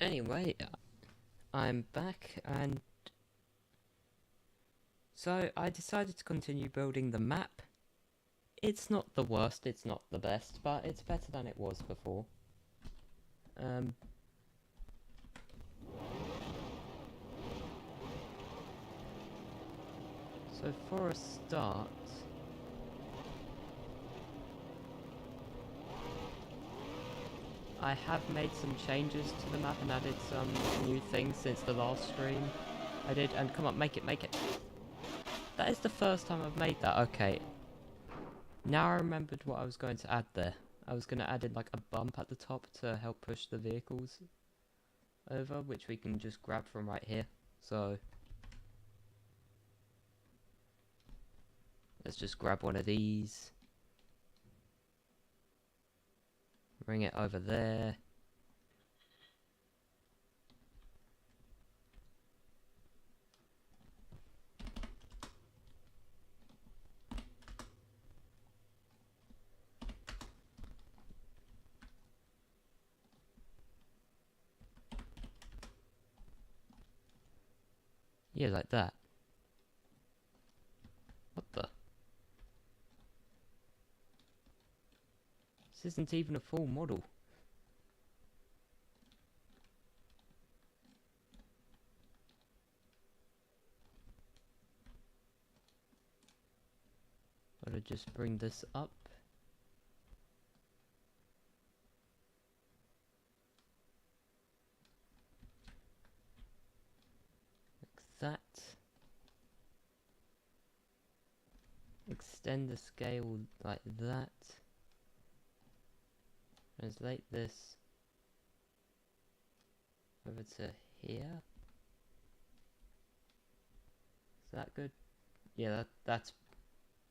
Anyway, I'm back, and so I decided to continue building the map. It's not the worst, it's not the best, but it's better than it was before. So for a start, I have made some changes to the map and added some new things since the last stream I did. And come on, make it. That is the first time I've made that. Okay. Now I remembered what I was going to add there. I was going to add in like a bump at the top to help push the vehicles over, which we can just grab from right here. So let's just grab one of these. Bring it over there. Yeah, like that. What the? This isn't even a full model. Gotta just bring this up. Like that. Extend the scale like that. Translate this over to here. Is that good? Yeah, that's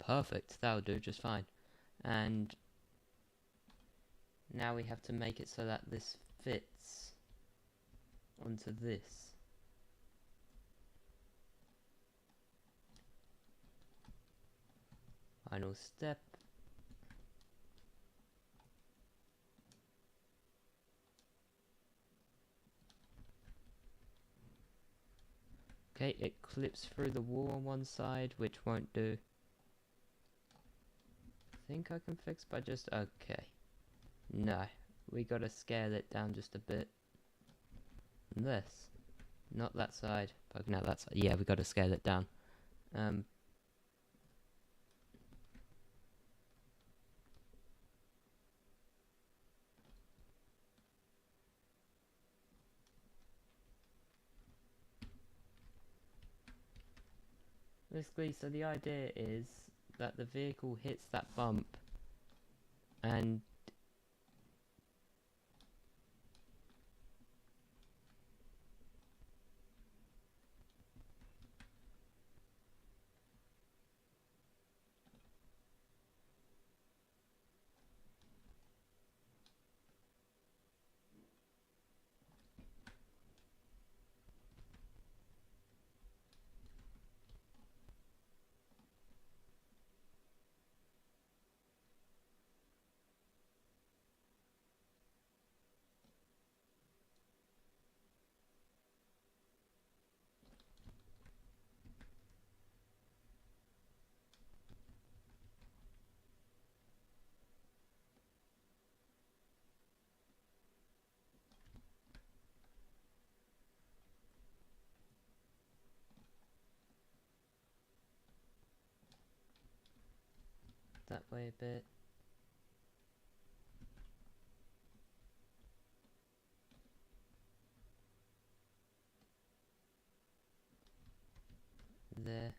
perfect. That'll do just fine. And now we have to make it so that this fits onto this. Final step. Okay, it clips through the wall on one side, which won't do. I think I can fix by just... okay. No, we gotta scale it down just a bit. And this. Not that side. Poking out that side. Yeah, we gotta scale it down. Basically, so the idea is that the vehicle hits that bump and that way a bit. There.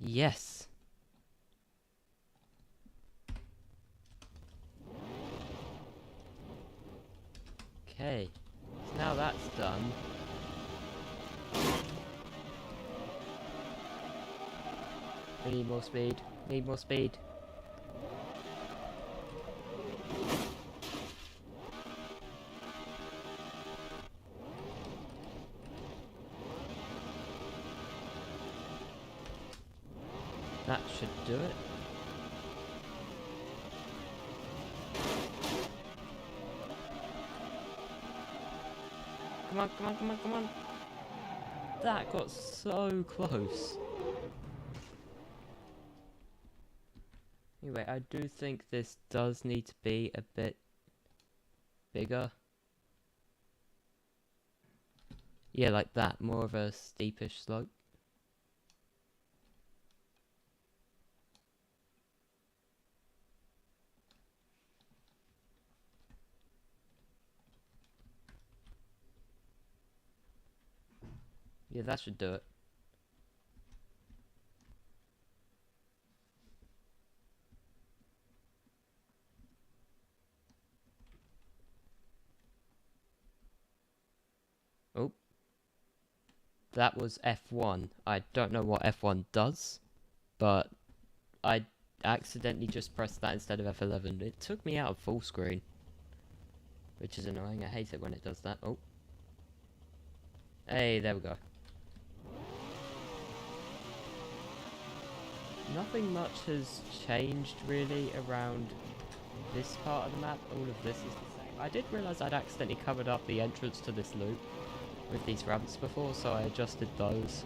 Yes. Okay. So now that's done. We need more speed. Need more speed. That should do it. Come on, come on, come on, come on. That got so close. Anyway, I do think this does need to be a bit bigger. Yeah, like that. More of a steepish slope. Yeah, that should do it. Oh. That was F1. I don't know what F1 does, but I accidentally just pressed that instead of F11. It took me out of full screen, which is annoying. I hate it when it does that. Oh. Hey, there we go. Nothing much has changed really around this part of the map. All of this is the same. I did realise I'd accidentally covered up the entrance to this loop with these ramps before, so I adjusted those.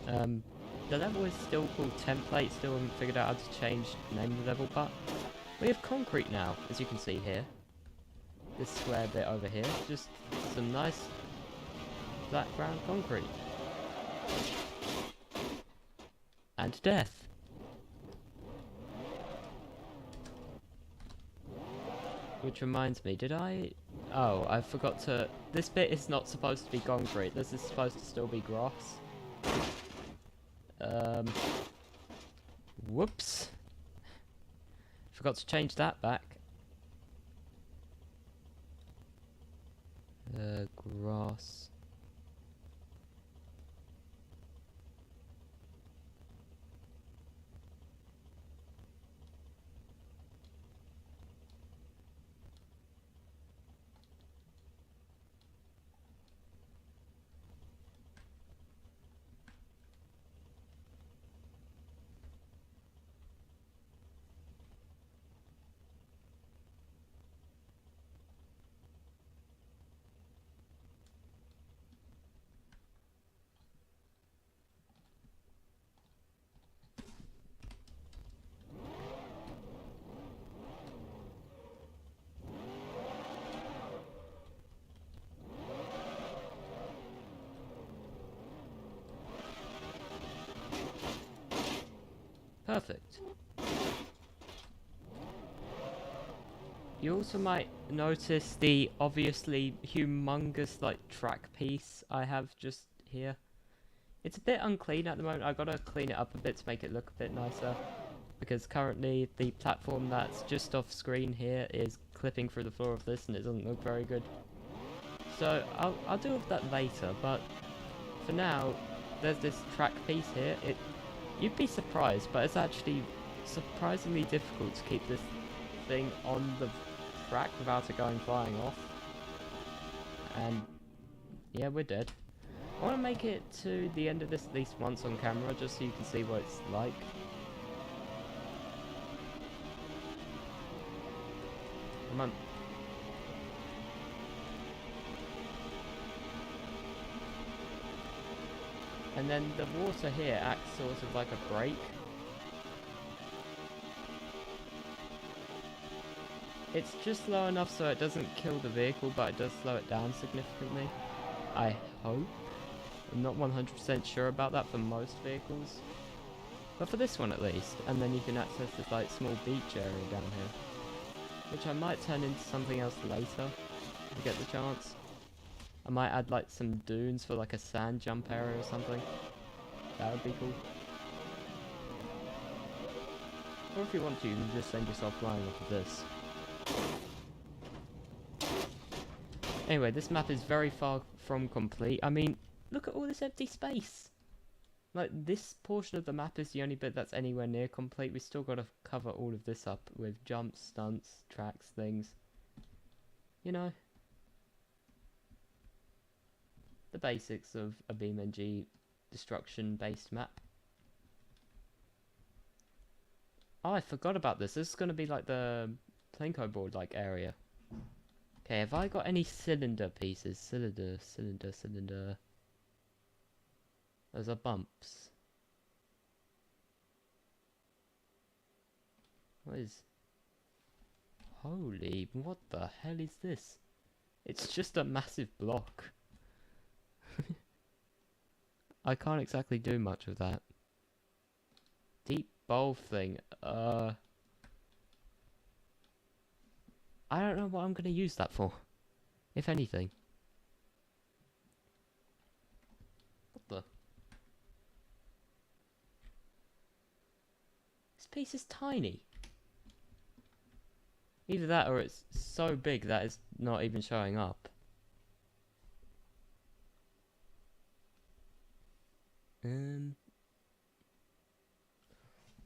The level is still called Template, still haven't figured out how to change the name of the level, but we have concrete now, as you can see here. This square bit over here, just some nice flat ground concrete. And death. Which reminds me, did I... Oh, I forgot to... This bit is not supposed to be concrete. This is supposed to still be grass. Whoops. Forgot to change that back. Grass. Perfect. You also might notice the obviously humongous like track piece I have just here. It's a bit unclean at the moment. I gotta clean it up a bit to make it look a bit nicer, because currently the platform that's just off screen here is clipping through the floor of this and it doesn't look very good. So I'll deal with that later, but for now there's this track piece here. You'd be surprised, but it's actually surprisingly difficult to keep this thing on the track without it going flying off. And yeah, we're dead. I want to make it to the end of this at least once on camera, just so you can see what it's like. Come on. And then the water here acts sort of like a brake. It's just low enough so it doesn't kill the vehicle, but it does slow it down significantly. I hope. I'm not 100% sure about that for most vehicles. But for this one at least. And then you can access this like small beach area down here, which I might turn into something else later if I get the chance. I might add like some dunes for like a sand jump area or something. That would be cool. Or if you want to, you can just send yourself flying off of this. Anyway, this map is very far from complete. I mean, look at all this empty space. Like, this portion of the map is the only bit that's anywhere near complete. We still got to cover all of this up with jumps, stunts, tracks, things. You know, the basics of a BeamNG destruction-based map. Oh, I forgot about this. This is going to be like the Plinko board-like area. Okay, have I got any cylinder pieces? Cylinder. Those are bumps. What is... Holy, what the hell is this? It's just a massive block. I can't exactly do much with that. Deep bowl thing. I don't know what I'm gonna use that for. If anything. What the? This piece is tiny. Either that or it's so big that it's not even showing up.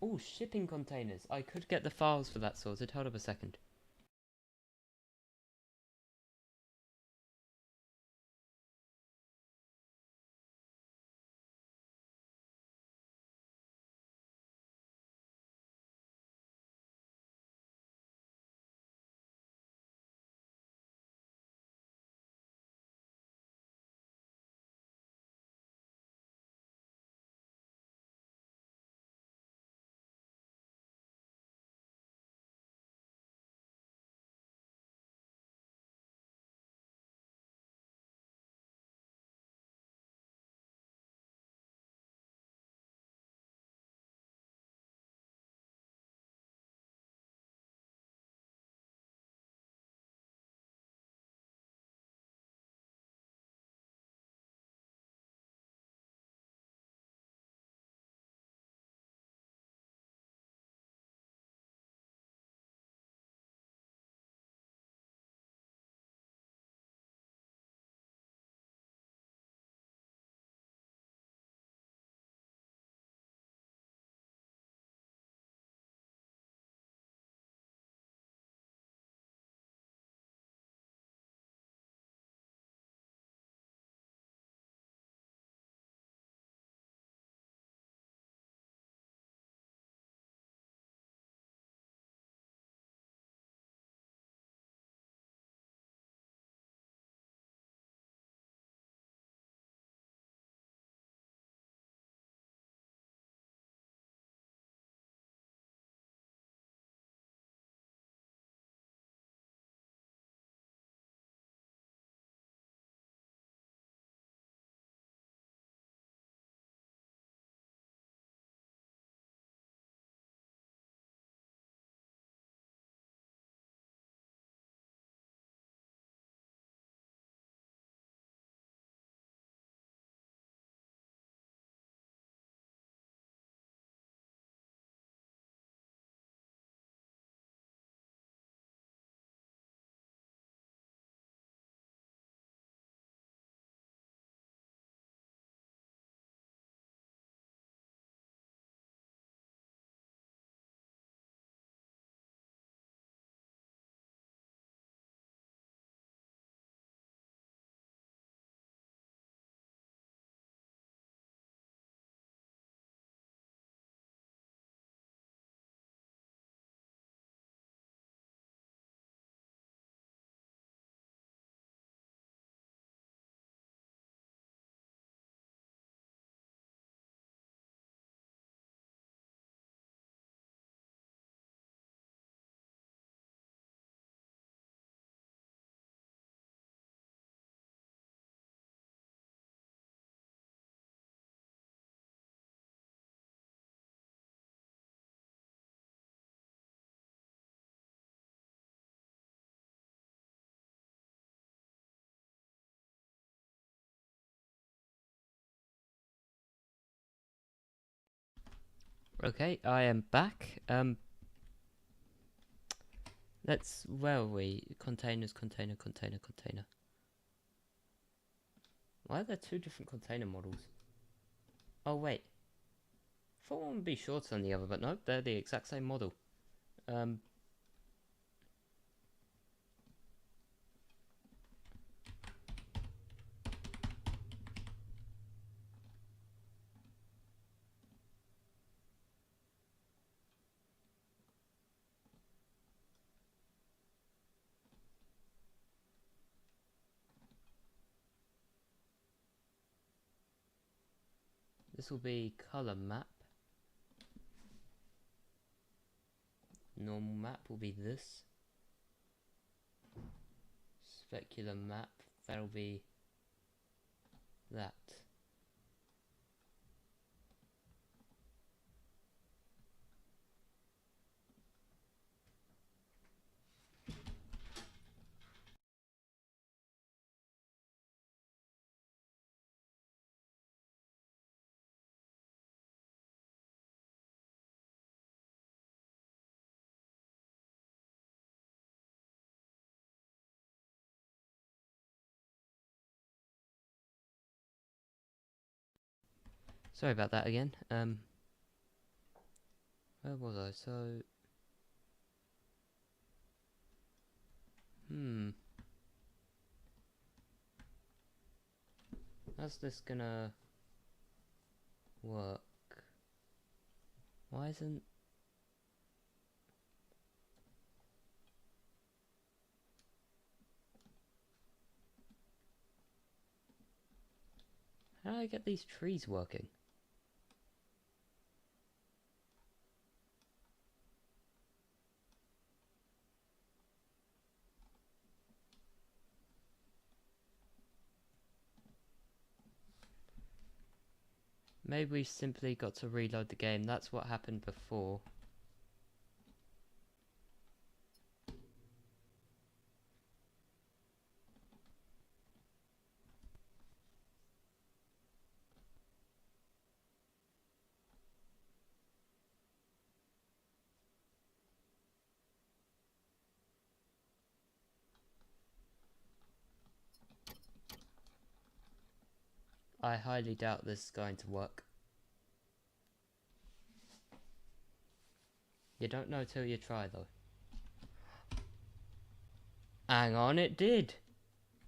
Oh, shipping containers. I could get the files for that sorted. Hold up a second. Okay, I am back. where are we? Containers, container, container, container. Why are there two different container models? Oh wait. I thought one would be shorter than the other, but no, they're the exact same model. This will be color map. Normal map will be this. Specular map, that'll be that. Sorry about that again. Where was I? So, how's this gonna work? Why isn't... How do I get these trees working? Maybe we simply got to reload the game. That's what happened before. I highly doubt this is going to work. You don't know till you try, though. Hang on, it did!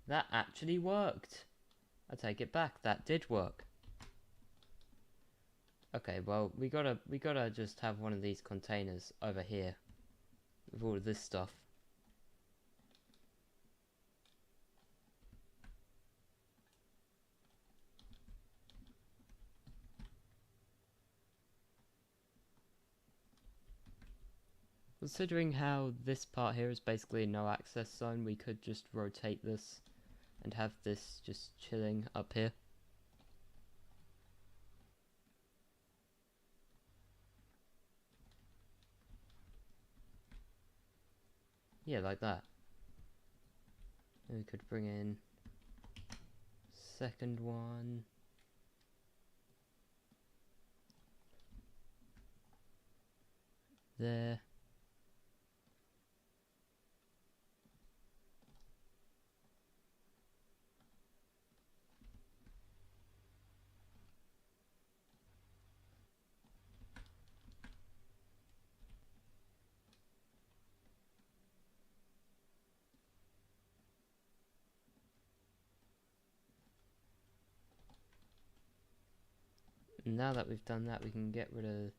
That actually worked! I take it back, that did work. Okay, well, we gotta just have one of these containers over here with all of this stuff. Considering how this part here is basically a no access zone, we could just rotate this and have this just chilling up here. Yeah, like that. And we could bring in second one. There. And now that we've done that, we can get rid of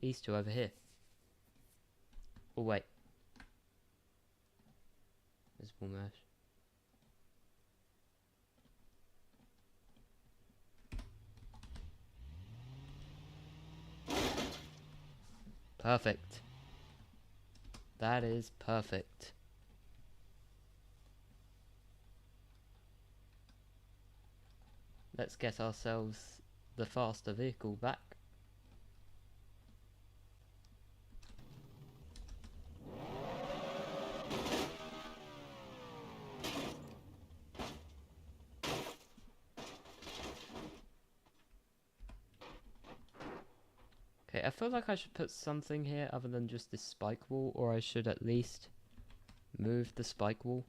these two over here. Oh wait. Visible mesh. Perfect. That is perfect. Let's get ourselves the faster vehicle back. Okay, I feel like I should put something here other than just this spike wall, or I should at least move the spike wall.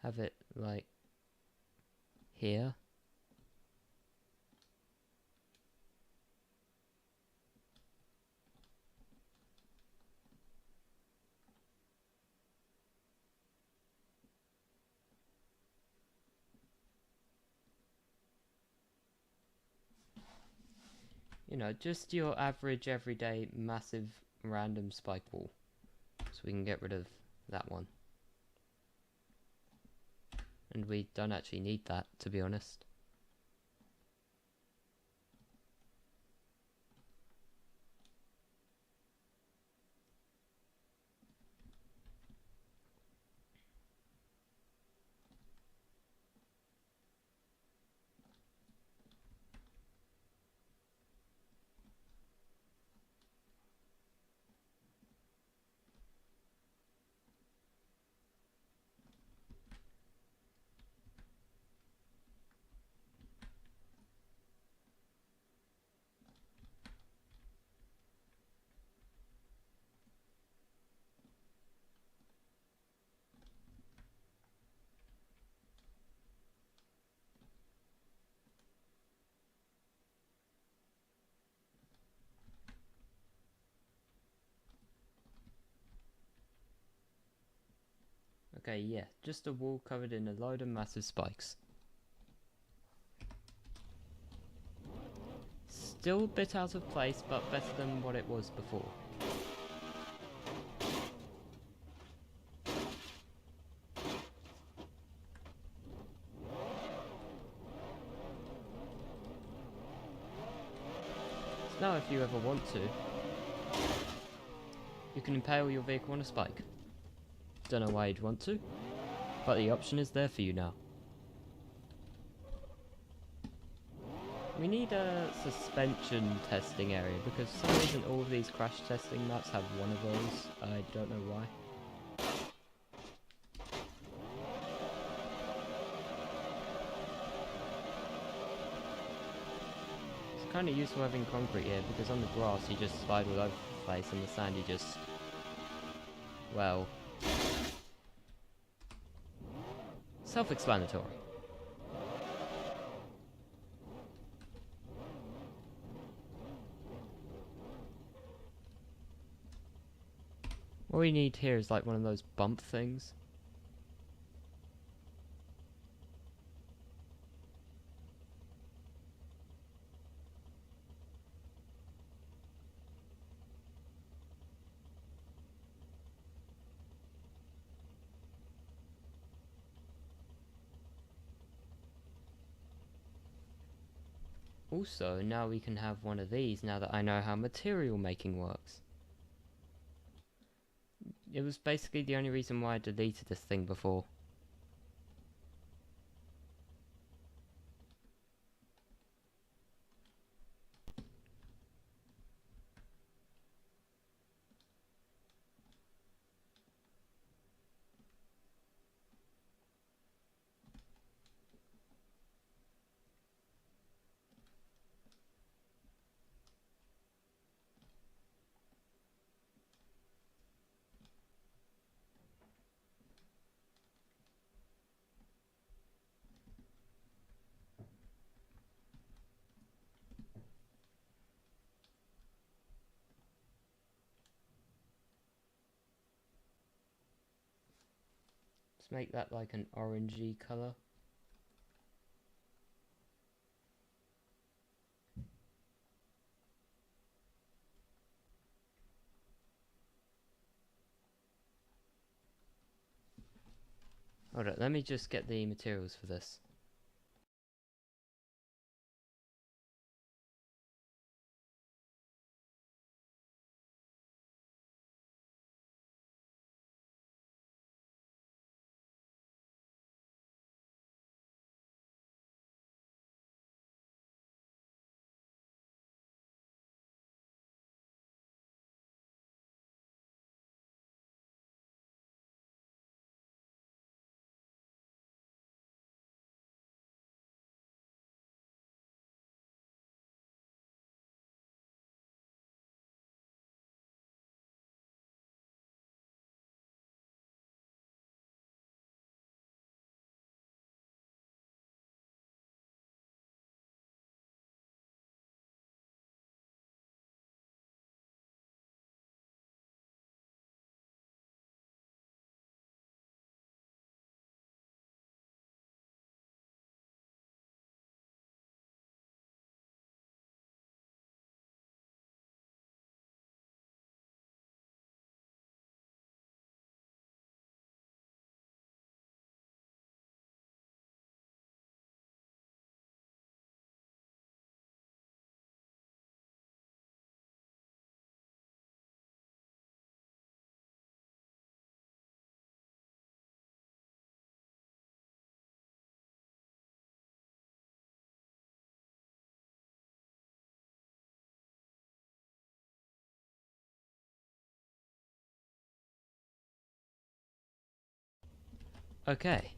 Have it like here. You know, just your average, everyday, massive, random spike wall. So we can get rid of that one. And we don't actually need that, to be honest. Okay, yeah, just a wall covered in a load of massive spikes. Still a bit out of place, but better than what it was before. So now if you ever want to, you can impale your vehicle on a spike. Don't know why you'd want to, but the option is there for you now. We need a suspension testing area, because for some reason all of these crash testing maps have one of those. I don't know why. It's kind of useful having concrete here, because on the grass you just slide all over the place, and the sand you just... well... self-explanatory. What we need here is like one of those bump things. Also, now we can have one of these now that I know how material making works. It was basically the only reason why I deleted this thing before. Let's make that like an orangey colour. Hold on, let me just get the materials for this. Okay,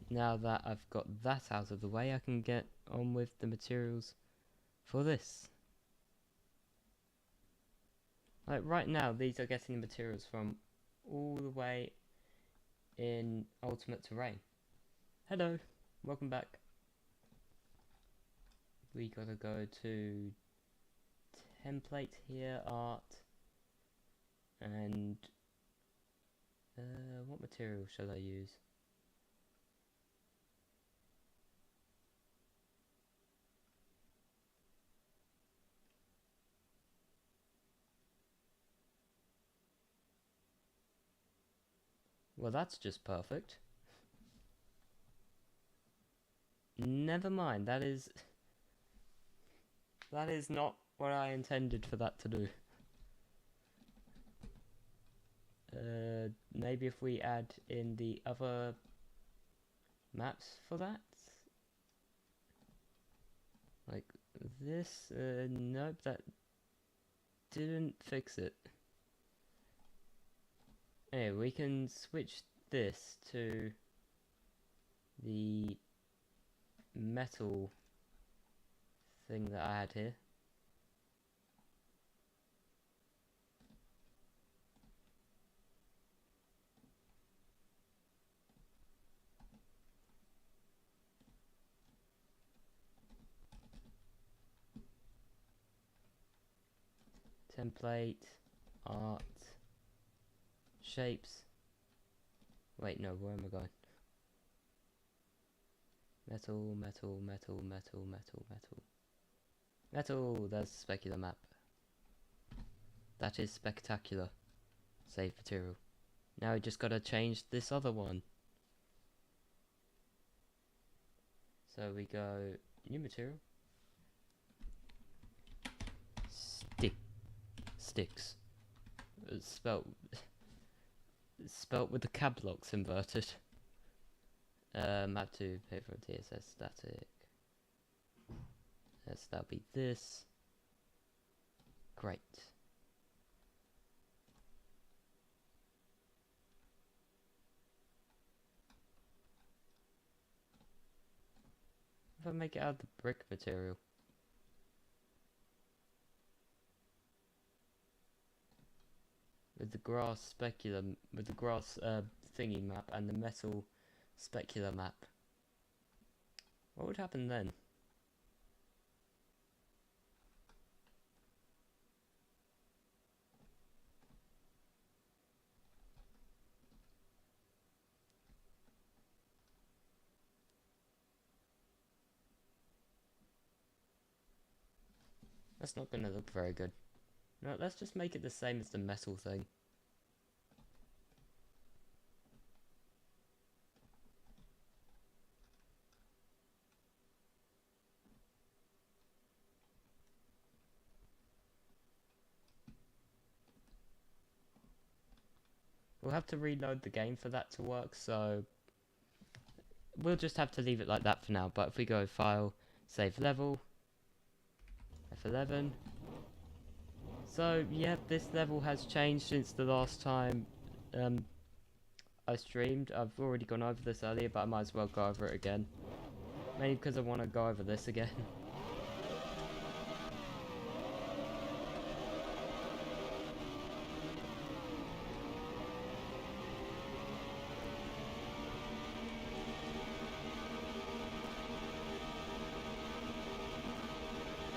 now that I've got that out of the way, I can get on with the materials for this. Like right now, these are getting the materials from all the way in Ultimate Terrain. Hello, welcome back. We gotta go to template here, art, and what material shall I use? Well, that's just perfect. Never mind, that is not what I intended for that to do. Maybe if we add in the other maps for that? Like this? Nope, that didn't fix it. Anyway, we can switch this to the metal thing that I had here. Template, art, shapes. Wait, no, where am I going? Metal, metal, metal, metal, metal, metal. Metal, that's specular map. That is spectacular. Save material. Now we just gotta change this other one. So we go, new material. Sticks. It's spelt with the cab locks inverted. Map to paper TSS static. Yes, that'll be this. Great. If I make it out of the brick material. With the grass specular, with the grass thingy map and the metal specular map. What would happen then? That's not gonna look very good. No, let's just make it the same as the metal thing. We'll have to reload the game for that to work, so we'll just have to leave it like that for now. But if we go File, Save Level, F11. So, yeah, this level has changed since the last time I streamed. I've already gone over this earlier, but I might as well go over it again. Mainly because I want to go over this again.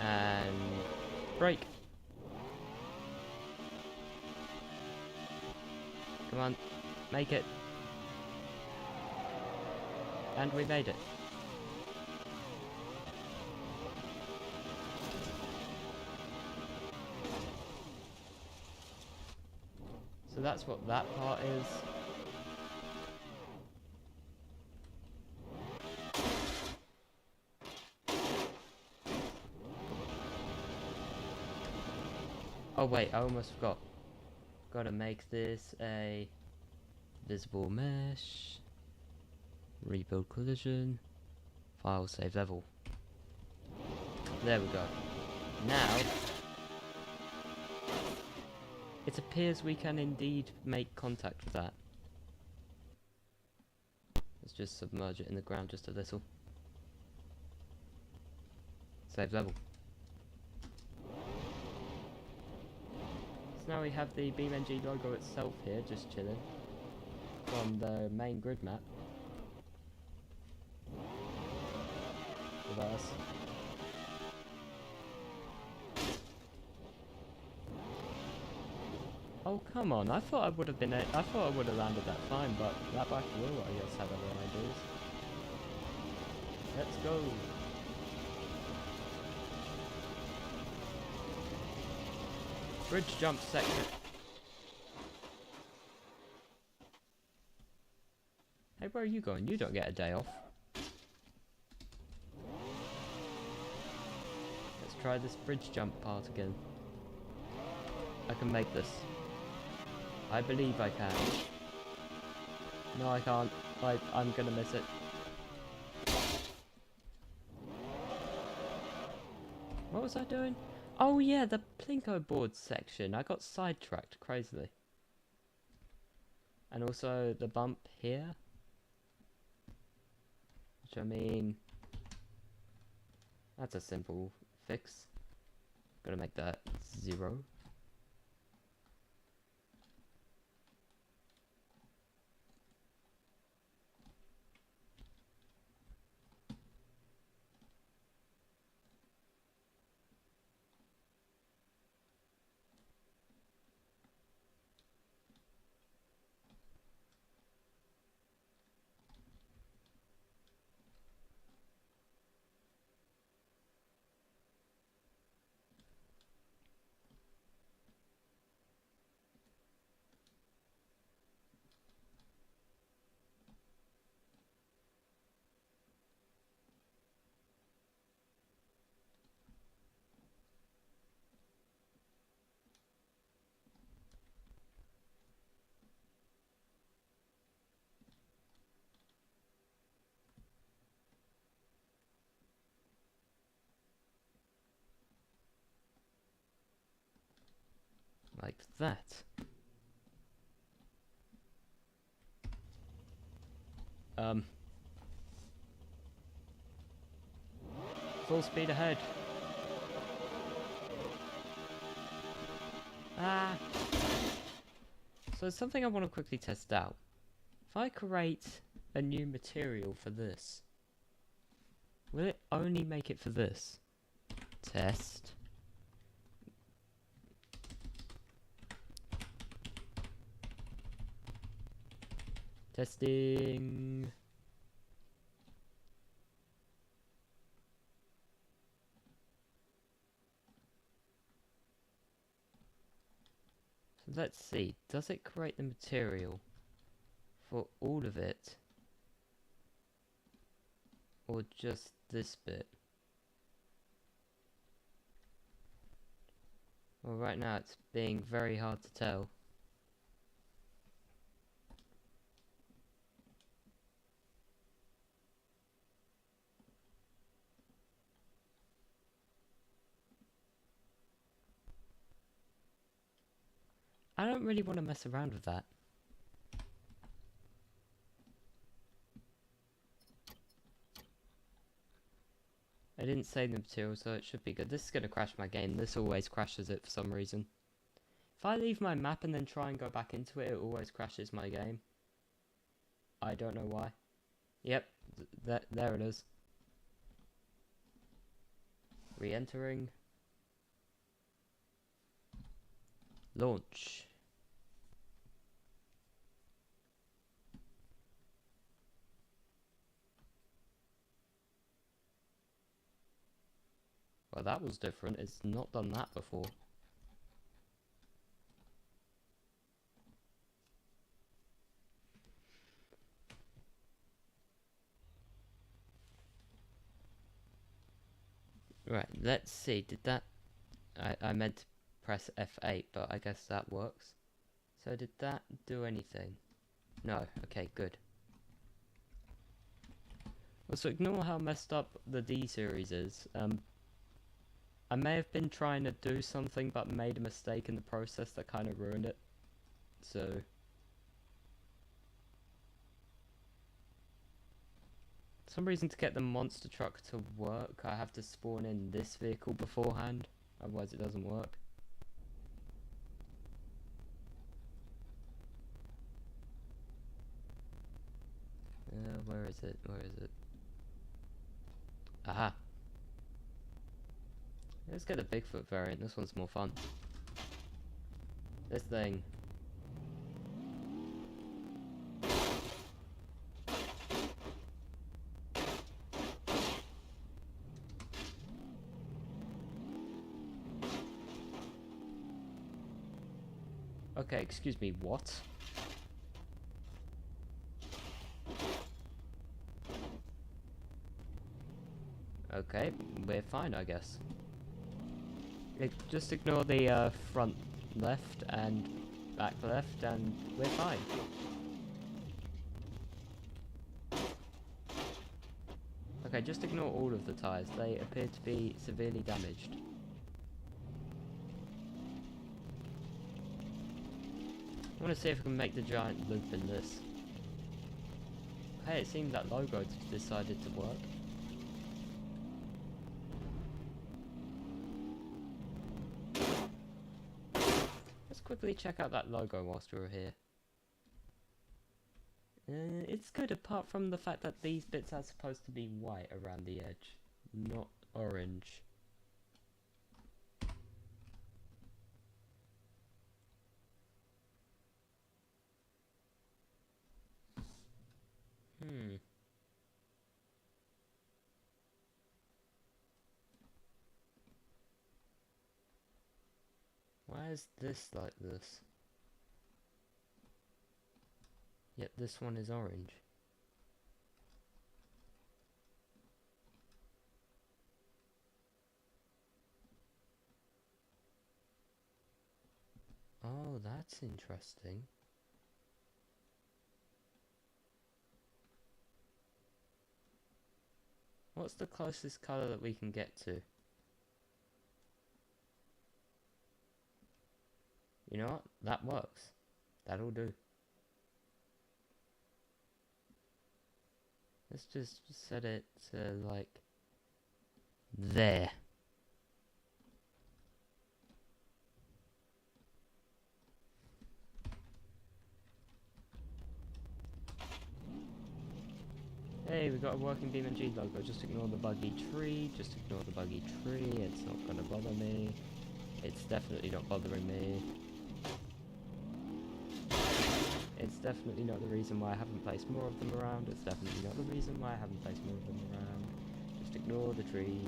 And break. Come on, make it. And we made it. So that's what that part is. Oh wait, I almost forgot. Gotta make this a visible mesh. Rebuild collision. File, save level. There we go. Now, it appears we can indeed make contact with that. Let's just submerge it in the ground just a little. Save level. So now we have the BeamNG logo itself here, just chilling from the main grid map. Reverse. Oh come on! I thought I would have landed that fine, but that back wheel, I guess, had other ideas. Let's go. Bridge jump section. Hey, where are you going? You don't get a day off. Let's try this bridge jump part again. I can make this. I believe I can. No, I can't. I'm gonna miss it. What was I doing? Oh yeah, the Plinko board section. I got sidetracked crazily. And also the bump here. Which I mean... that's a simple fix. Gotta make that 0. Like that. Full speed ahead. Ah. So something I want to quickly test out. If I create a new material for this, will it only make it for this? Test. Testing. So let's see. Does it create the material for all of it? Or just this bit? Well, right now it's being very hard to tell. I don't really want to mess around with that. I didn't save the material, so it should be good. This is going to crash my game. This always crashes it for some reason. If I leave my map and then try and go back into it, it always crashes my game. I don't know why. Yep, there it is. Re-entering. Launch. Well, that was different. It's not done that before. Right, let's see. Did that... I meant to press F8, but I guess that works. So did that do anything? No. Okay, good. Well, so ignore how messed up the D series is. I may have been trying to do something but made a mistake in the process that kind of ruined it. So... For some reason, to get the monster truck to work, I have to spawn in this vehicle beforehand, otherwise it doesn't work. Where is it? Where is it? Aha! Let's get the Bigfoot variant, this one's more fun. This thing. Okay, excuse me, what? Okay, we're fine, I guess. Just ignore the front left and back left, and we're fine. Okay, just ignore all of the tyres. They appear to be severely damaged. I want to see if I can make the giant loop in this. Hey, it seems that logo decided to work. Let's quickly check out that logo whilst we're here. It's good, apart from the fact that these bits are supposed to be white around the edge, not orange. Why is this like this? Yet this one is orange. Oh, that's interesting. What's the closest colour that we can get to? You know what? That works. That'll do. Let's just set it to like there. Hey, we got a working BeamNG logo. Just ignore the buggy tree. Just ignore the buggy tree. It's not gonna bother me. It's definitely not bothering me. It's definitely not the reason why I haven't placed more of them around. It's definitely not the reason why I haven't placed more of them around. Just ignore the tree.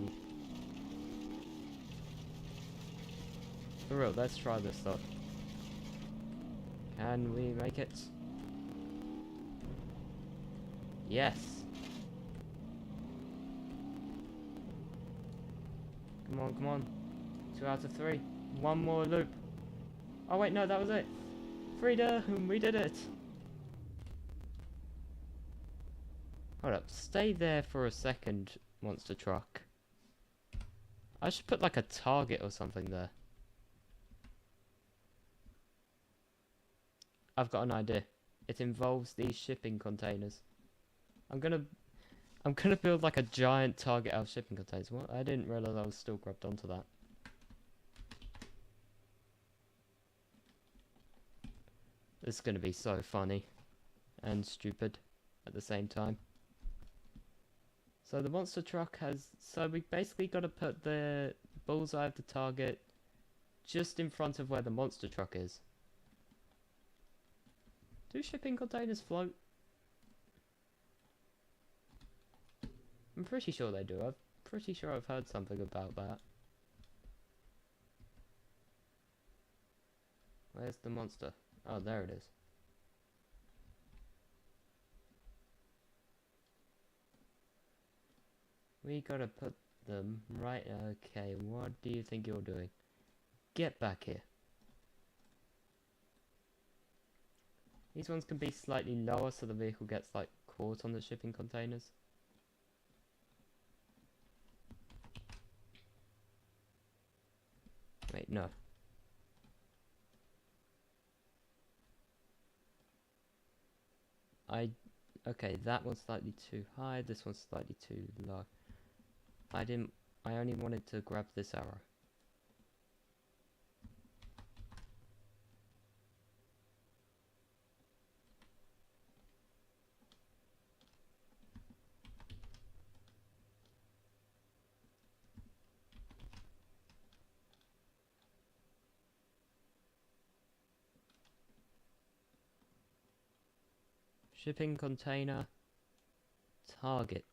For real, let's try this though. Can we make it? Yes! Come on, come on. 2 out of 3. One more loop. Oh wait, no, that was it. Freedom! We did it! Hold up, stay there for a second, monster truck. I should put like a target or something there. I've got an idea. It involves these shipping containers. I'm gonna build like a giant target out of shipping containers. What? I didn't realise I was still grabbed onto that. This is gonna be so funny and stupid at the same time. So the monster truck has, so we basically got to put the bullseye of the target just in front of where the monster truck is. Do shipping containers float? I'm pretty sure they do. I'm pretty sure I've heard something about that. Where's the monster? Oh, there it is. We gotta put them right. Okay, what do you think you're doing? Get back here. These ones can be slightly lower so the vehicle gets like caught on the shipping containers. Wait, no. Okay, that one's slightly too high, this one's slightly too low. I only wanted to grab this arrow. Shipping container. Target.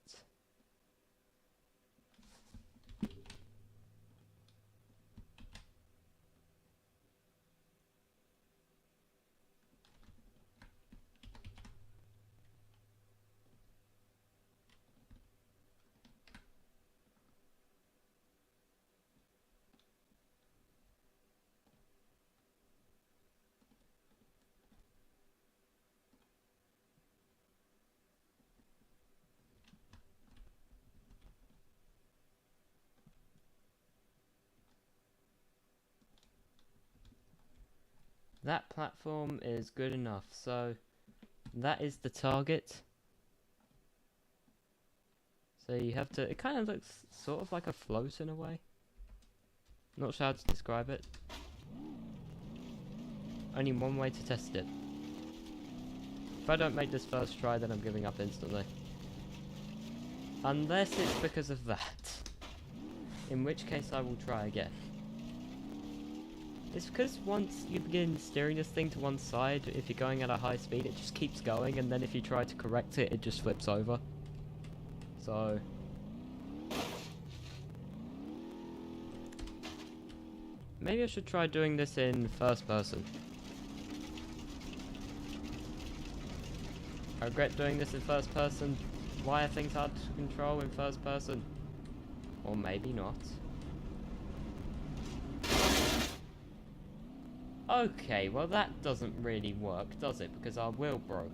That platform is good enough, so that is the target. So you have to, it kind of looks sort of like a float in a way. Not sure how to describe it. Only one way to test it. If I don't make this first try, then I'm giving up instantly. Unless it's because of that. In which case I will try again. It's because once you begin steering this thing to one side, if you're going at a high speed, it just keeps going, and then if you try to correct it, it just flips over. So... maybe I should try doing this in first person. I regret doing this in first person. Why are things hard to control in first person? Or maybe not. Okay, well that doesn't really work, does it? Because our wheel broke.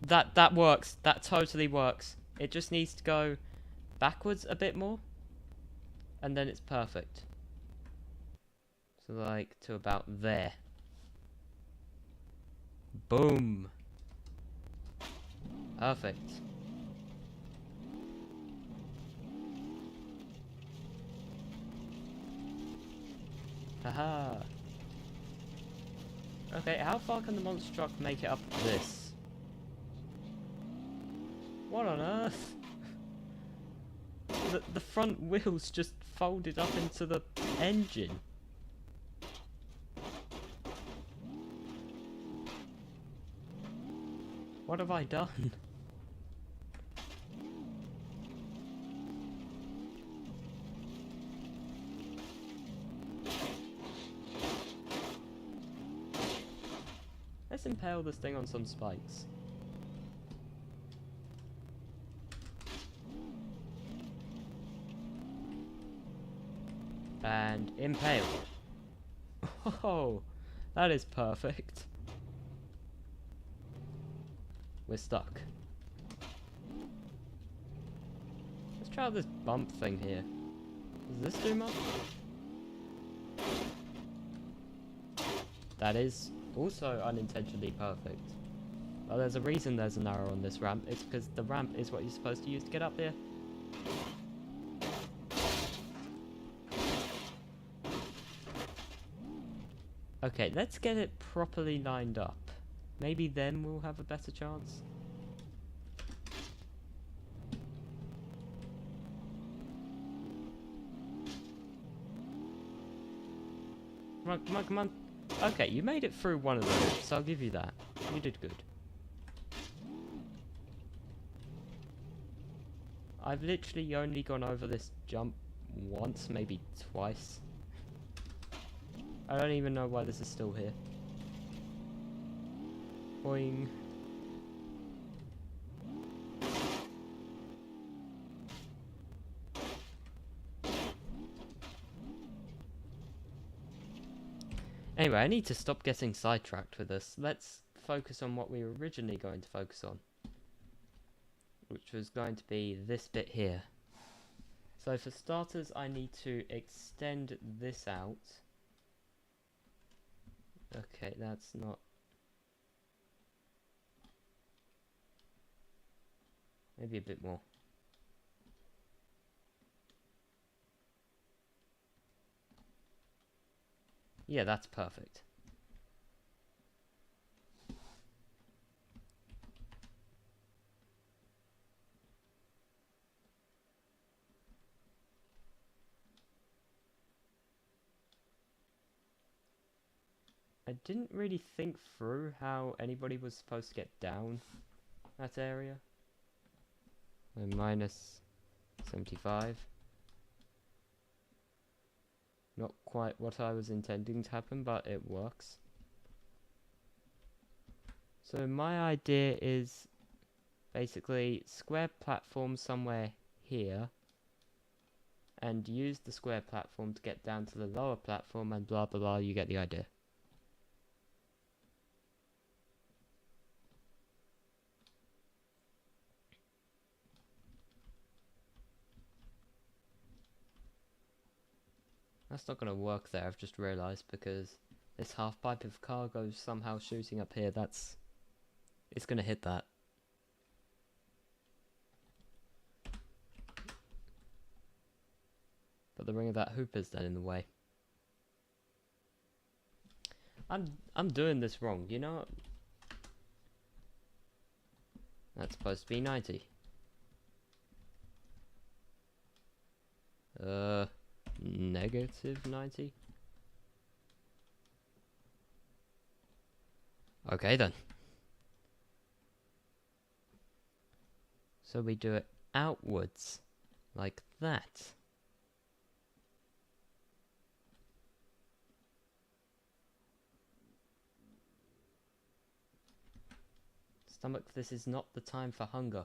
That works. That totally works. It just needs to go backwards a bit more. And then it's perfect. So like to about there. Boom. Perfect. Haha. Okay, how far can the monster truck make it up this? What on earth? The front wheels just folded up into the engine. What have I done? Let's impale this thing on some spikes. And impale. Oh, that is perfect. We're stuck. Let's try out this bump thing here. Does this do much? That is also unintentionally perfect. Well, there's a reason there's an arrow on this ramp. It's because the ramp is what you're supposed to use to get up here. Okay, let's get it properly lined up. Maybe then we'll have a better chance. Come on, come on, come on. Okay, you made it through one of the loops, so I'll give you that. You did good. I've literally only gone over this jump once, maybe twice. I don't even know why this is still here. Boing. Anyway, I need to stop getting sidetracked with this. Let's focus on what we were originally going to focus on. Which was going to be this bit here. So for starters, I need to extend this out. Okay, that's not... Maybe a bit more. Yeah, that's perfect. I didn't really think through how anybody was supposed to get down that area. We're minus 75. Not quite what I was intending to happen, but it works. So my idea is basically square platform somewhere here, and use the square platform to get down to the lower platform, and blah blah blah, you get the idea. That's not going to work there, I've just realised, because this half pipe of cargo is somehow shooting up here. It's going to hit that. But the ring of that hoop is then in the way. I'm doing this wrong, you know? That's supposed to be 90. Negative 90? Okay then. So we do it outwards, like that. Stomach, this is not the time for hunger.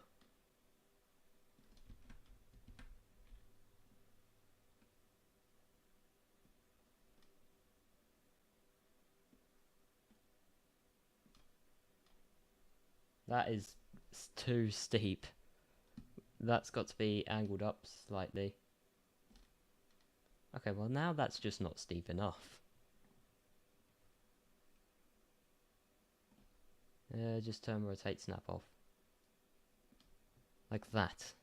That is too steep. That's got to be angled up slightly. Okay, well now that's just not steep enough. Just turn, rotate, snap off. Like that.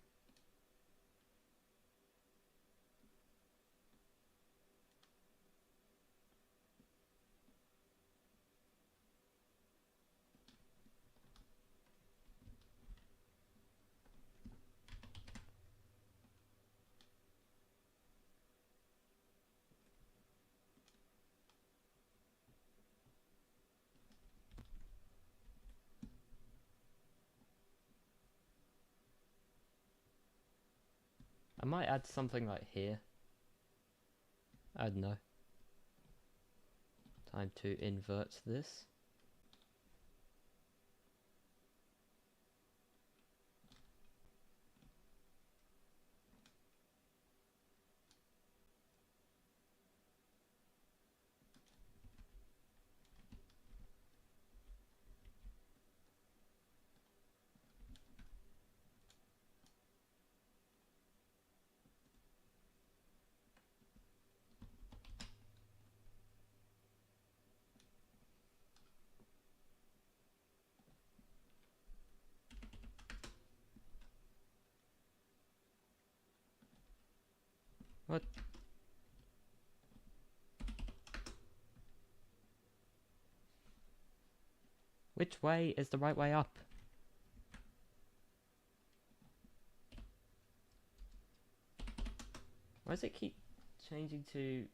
I might add something like here. I don't know. Time to invert this. What? Which way is the right way up? Why does it keep changing to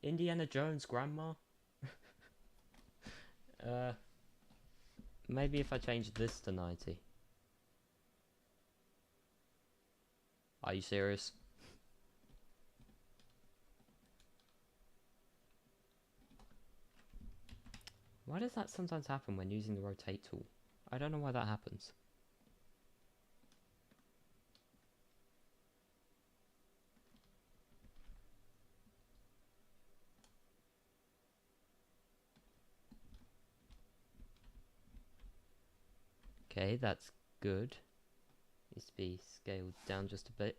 Indiana Jones grandma? Maybe if I change this to 90. Are you serious? Why does that sometimes happen when using the rotate tool? I don't know why that happens. Okay, that's good. Needs to be scaled down just a bit.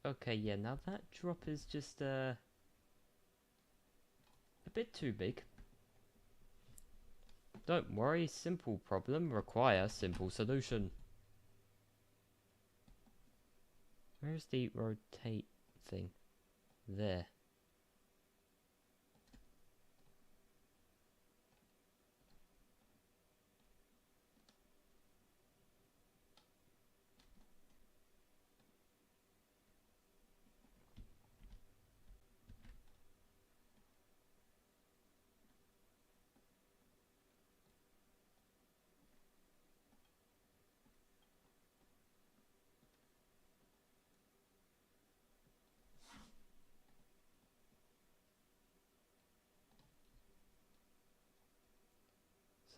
Okay, yeah, now that drop is just a bit too big. Don't worry, simple problem requires simple solution. Where's the rotate thing? There.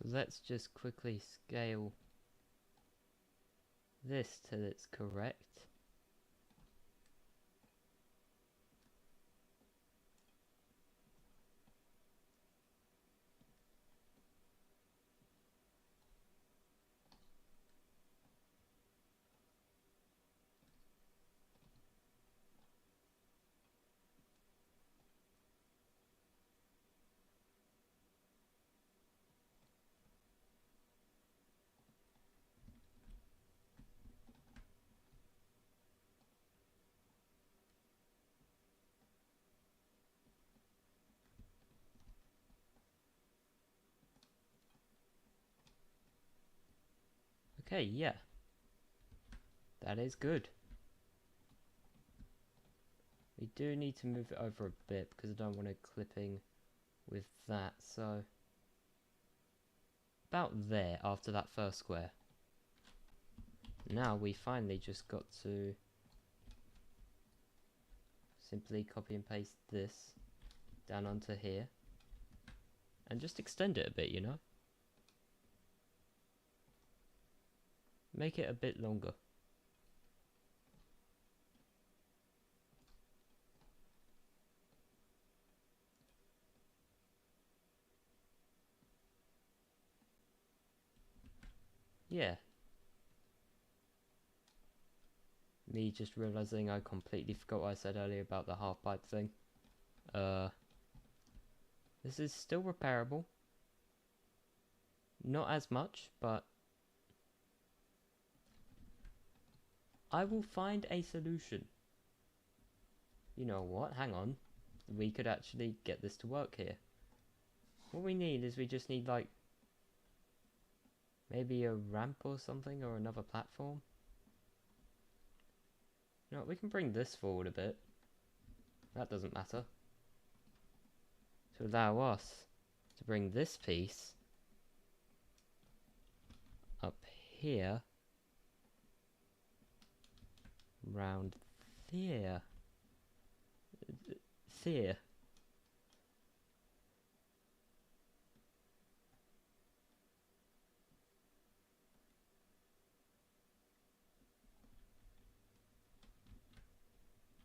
So let's just quickly scale this till it's correct. Okay, yeah. That is good. We do need to move it over a bit because I don't want it clipping with that, so about there after that first square. Now we finally just got to simply copy and paste this down onto here and just extend it a bit, you know? Make it a bit longer. Yeah. Me just realizing I completely forgot what I said earlier about the half pipe thing. This is still repairable. Not as much, but I will find a solution. You know what? Hang on. We could actually get this to work here. What we need is we just need like maybe a ramp or something, or another platform. No, we can bring this forward a bit. That doesn't matter. To allow us to bring this piece up here, round there. There.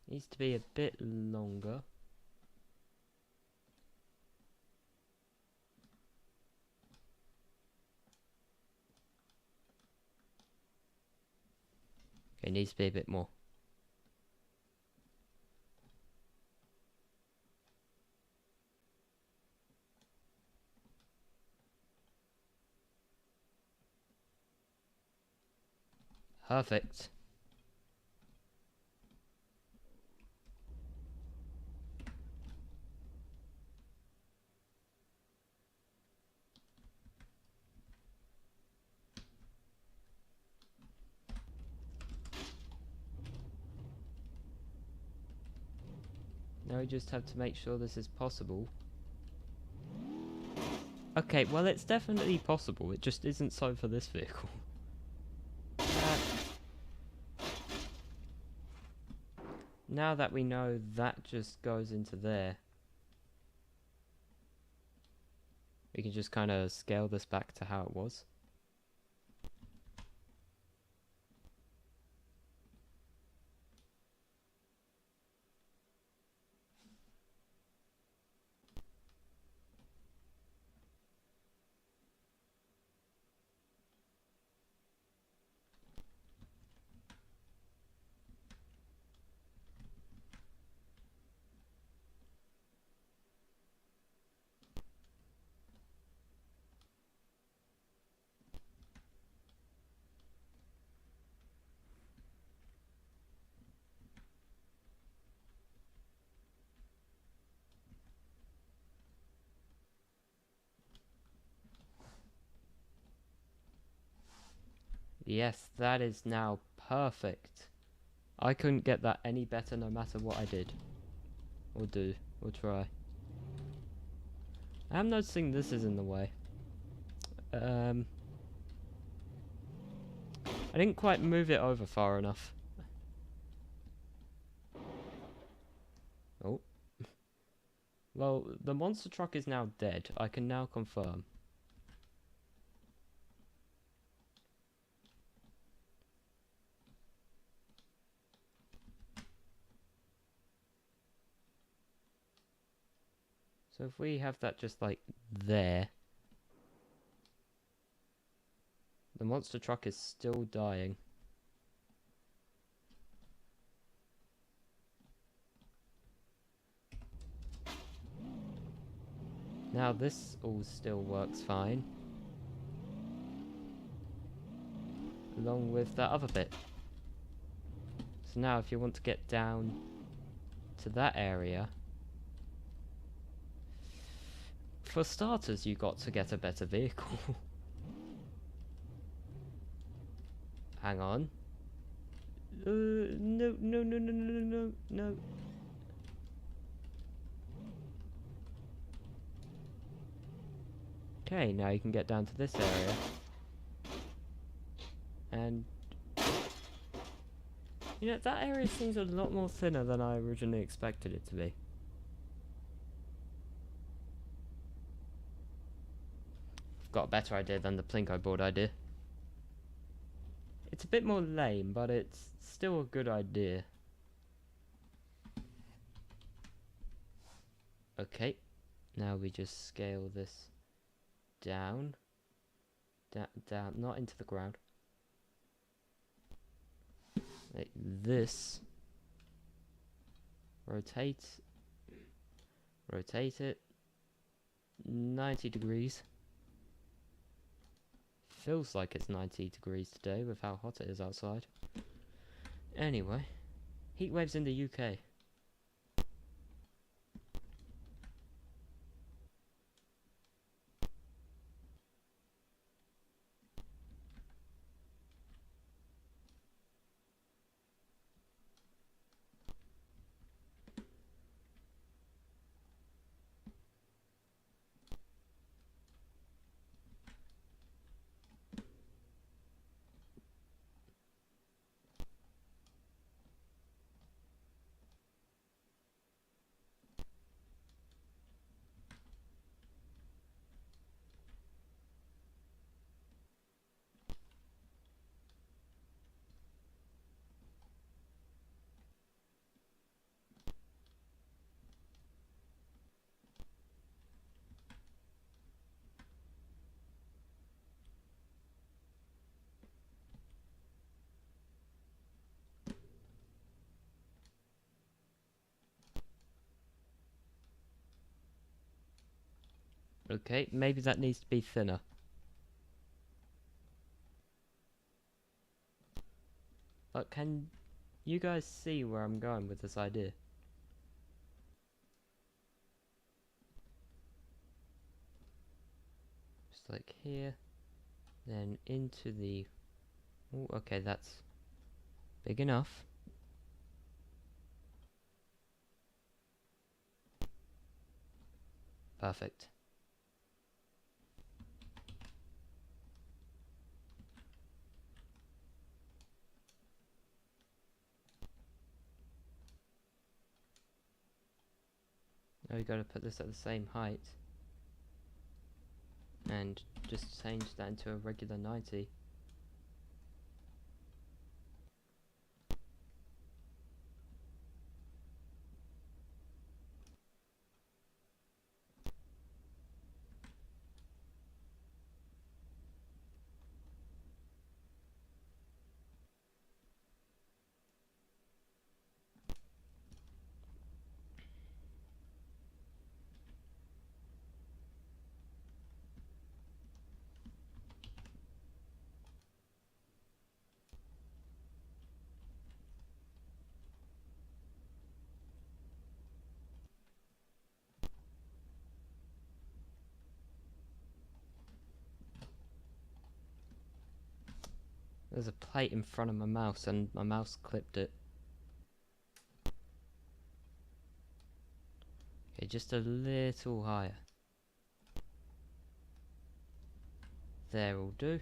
Needs to be a bit longer. Okay, needs to be a bit more. Perfect. Now we just have to make sure this is possible. Okay, well it's definitely possible, it just isn't so for this vehicle. now that we know that just goes into there, we can just kind of scale this back to how it was. Yes, that is now perfect. I couldn't get that any better no matter what I did. Or do, or try. I'm noticing this is in the way. I didn't quite move it over far enough. Oh. Well, the monster truck is now dead. I can now confirm. So if we have that just like there, the monster truck is still dying. Now this all still works fine, along with that other bit. So now if you want to get down to that area, for starters you got to get a better vehicle. Hang on. No. Okay, now you can get down to this area. And you know, that area seems a lot more thinner than I originally expected it to be. I've got a better idea than the Plinko board idea. It's a bit more lame, but it's still a good idea. Okay, now we just scale this down. Down, not into the ground. Like this. Rotate it 90 degrees. Feels like it's 90 degrees today with how hot it is outside. Anyway, heat waves in the UK. Okay, maybe that needs to be thinner. But can you guys see where I'm going with this idea? Just like here, then into the... Ooh, okay, that's big enough. Perfect. we got to put this at the same height. And just change that into a regular 90. There's a plate in front of my mouse and my mouse clipped it. Okay, just a little higher. There will do.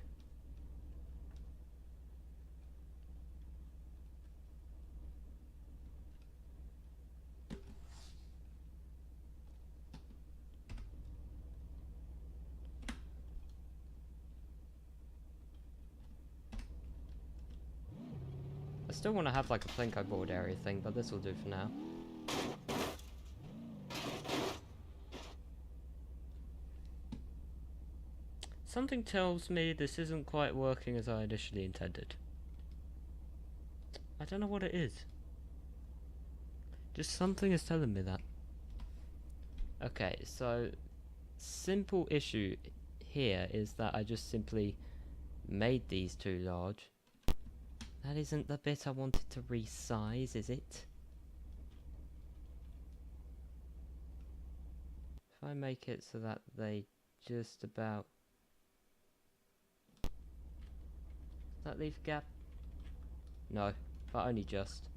I still want to have like a plinko board area thing, but this will do for now. Something tells me this isn't quite working as I initially intended. I don't know what it is. Just something is telling me that. Okay, so simple issue here is that I just simply made these too large. That isn't the bit I wanted to resize, is it? If I make it so that they just about... Does that leave a gap? No, but only just.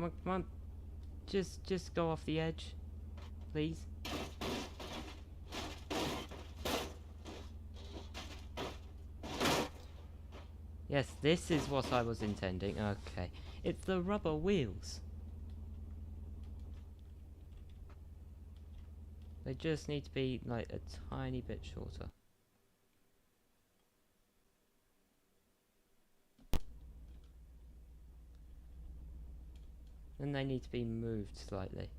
Come on, come on. Just go off the edge, please. Yes, this is what I was intending. Okay. It's the rubber wheels. They just need to be like a tiny bit shorter. Then they need to be moved slightly.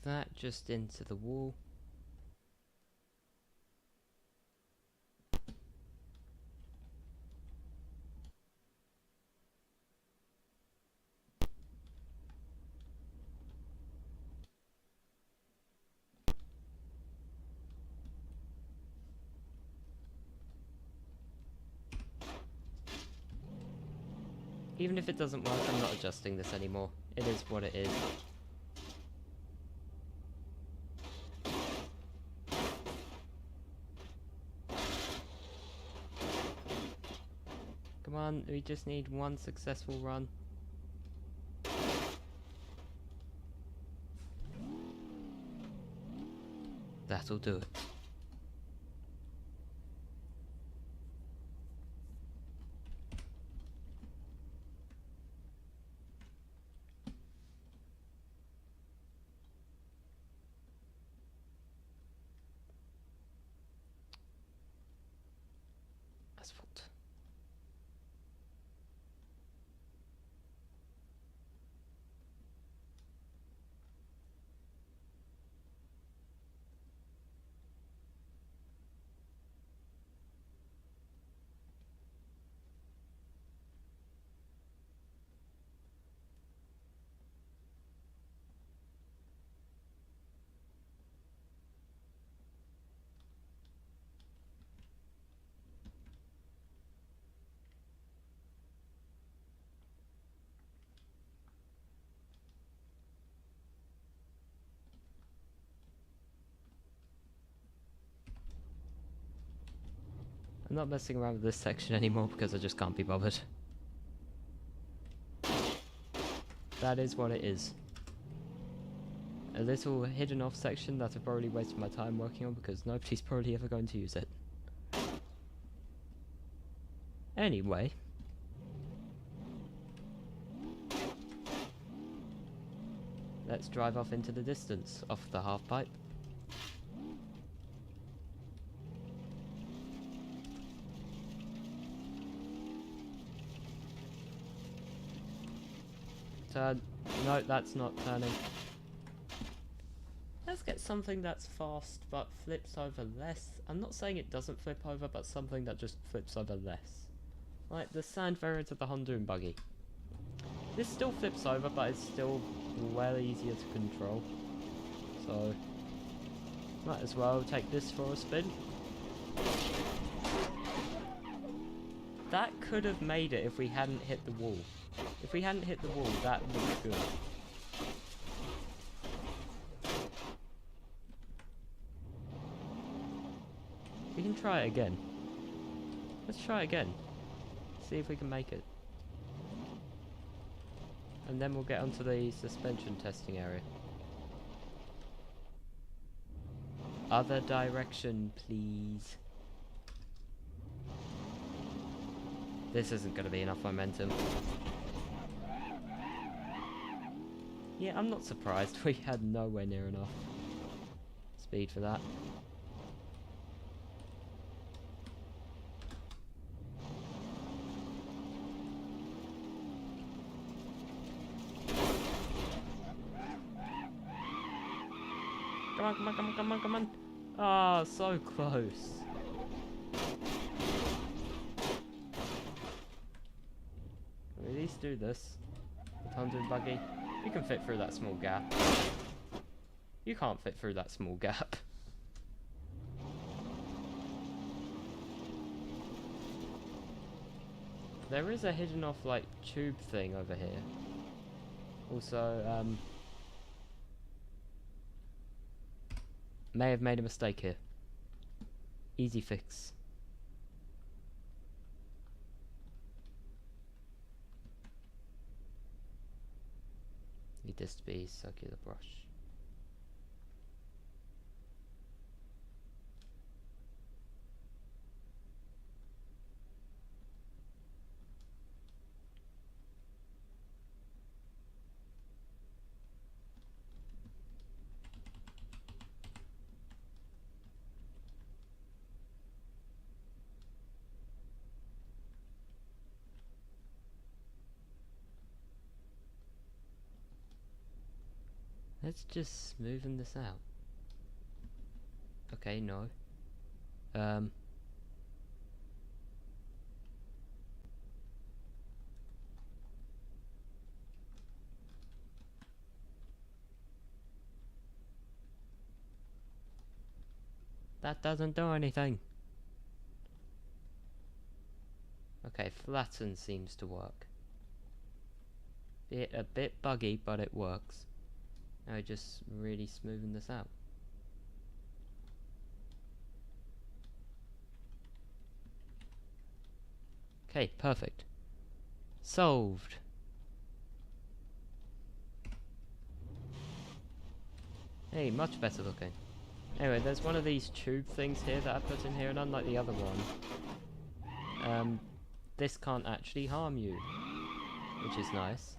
That just into the wall. Even if it doesn't work, I'm not adjusting this anymore. It is what it is. Come on, we just need one successful run. That'll do it. guy's fault. I'm not messing around with this section anymore because I just can't be bothered. That is what it is. A little hidden off section that I've probably wasted my time working on because nobody's probably ever going to use it. Anyway. Let's drive off into the distance, off the half pipe. Turn. No, that's not turning. Let's get something that's fast but flips over less. I'm not saying it doesn't flip over, but something that just flips over less. Like the sand variant of the Hondoon buggy. This still flips over, but it's still well easier to control. So, might as well take this for a spin. That could have made it if we hadn't hit the wall. If we hadn't hit the wall, that would be good. We can try it again. Let's try it again. See if we can make it. And then we'll get onto the suspension testing area. Other direction, please. This isn't going to be enough momentum. Yeah, I'm not surprised. We had nowhere near enough speed for that. Come on, come on, come on, come on, come on. Ah, oh, so close. Can we at least do this? With Hondoon buggy. You can fit through that small gap. You can't fit through that small gap. There is a hidden off like tube thing over here. Also, may have made a mistake here. Easy fix. Need this to be circular brush. Let's just smoothen this out. Okay, no. That doesn't do anything. Okay, flatten seems to work. A bit buggy, but it works. Now just really smoothing this out. Okay, perfect. Solved. Hey, much better looking. Anyway, there's one of these tube things here that I put in here, and unlike the other one, this can't actually harm you, which is nice.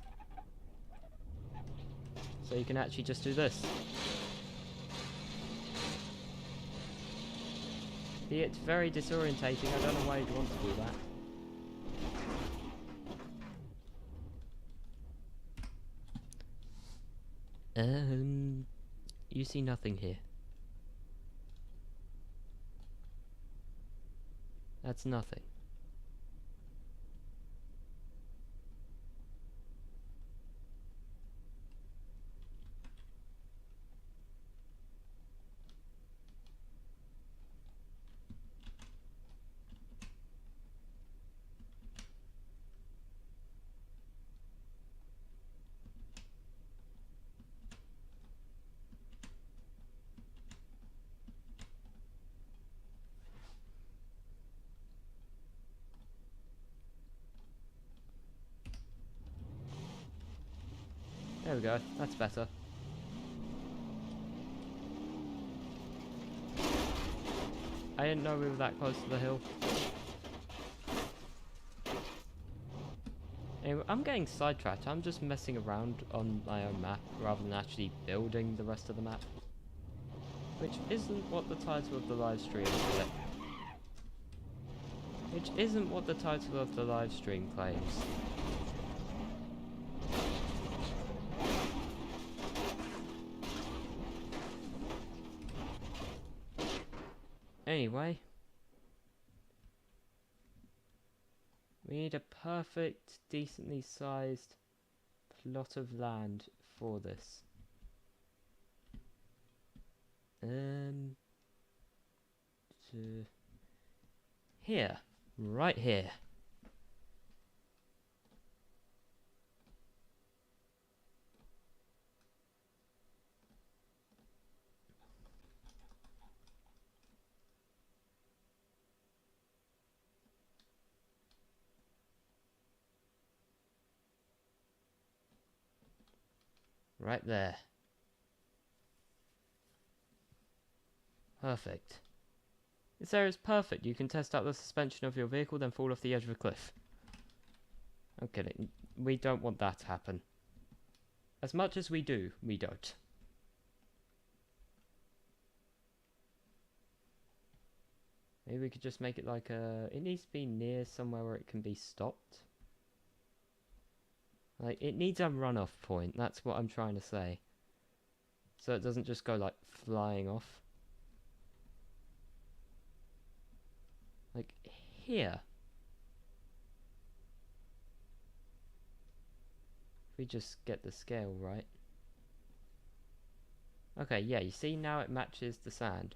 So you can actually just do this. It's very disorientating. I don't know why you'd want to do that. You see nothing here. That's nothing. There we go. That's better. I didn't know we were that close to the hill. Anyway, I'm getting sidetracked. I'm just messing around on my own map rather than actually building the rest of the map. Which isn't what the title of the live stream is. Which isn't what the title of the live stream claims. Anyway, we need a perfect, decently sized plot of land for this. To here, right here. Right there. Perfect. This area is perfect. You can test out the suspension of your vehicle, then fall off the edge of a cliff. Okay, we don't want that to happen. As much as we do, we don't. Maybe we could just make it like a... It needs to be near somewhere where it can be stopped. Like, it needs a runoff point. That's what I'm trying to say. So it doesn't just go, like, flying off. Like, here. If we just get the scale right. Okay, yeah, you see now it matches the sand.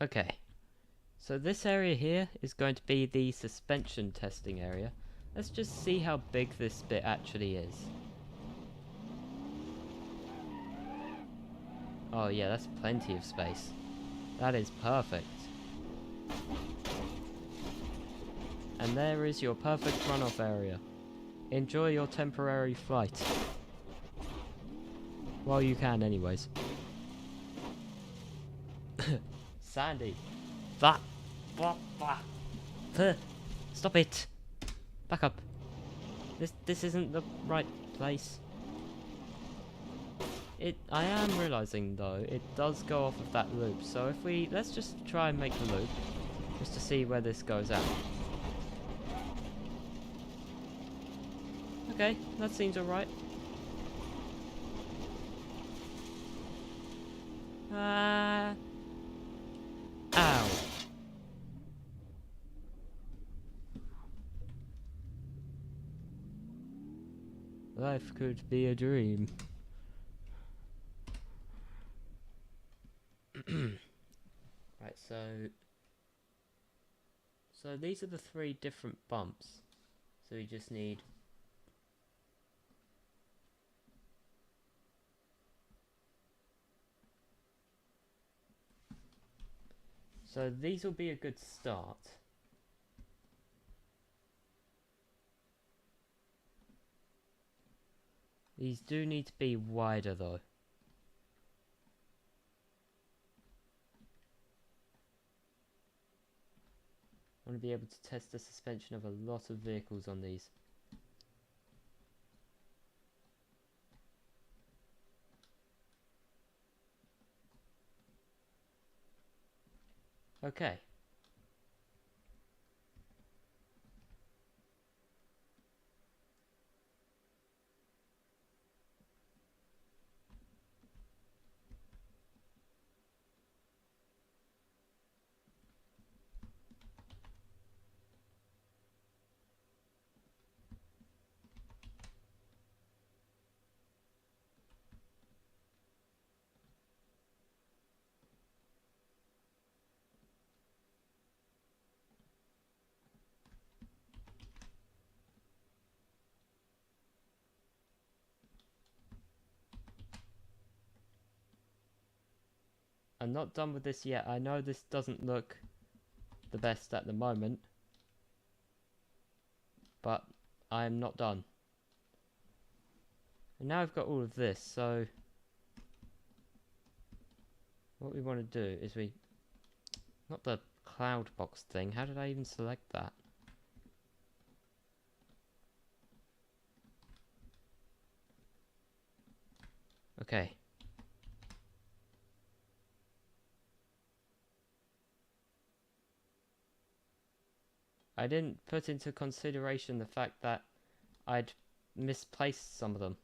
Okay, so this area here is going to be the suspension testing area. Let's just see how big this bit actually is. Oh yeah, that's plenty of space. That is perfect. And there is your perfect runoff area. Enjoy your temporary flight. Well, you can anyways. Sandy. Stop it. Back up. This isn't the right place. I am realizing though, it does go off of that loop. So if let's just try and make the loop, just to see where this goes out. Okay, that seems alright. Ow. Life could be a dream. Right, so these are the 3 different bumps. So we just need so these will be a good start. These do need to be wider though. I want to be able to test the suspension of a lot of vehicles on these. Okay. I'm not done with this yet. I know this doesn't look the best at the moment, but I'm not done. And now I've got all of this, so what we want to do is not the cloud box thing, how did I even select that? Okay. I didn't put into consideration the fact that I'd misplaced some of them.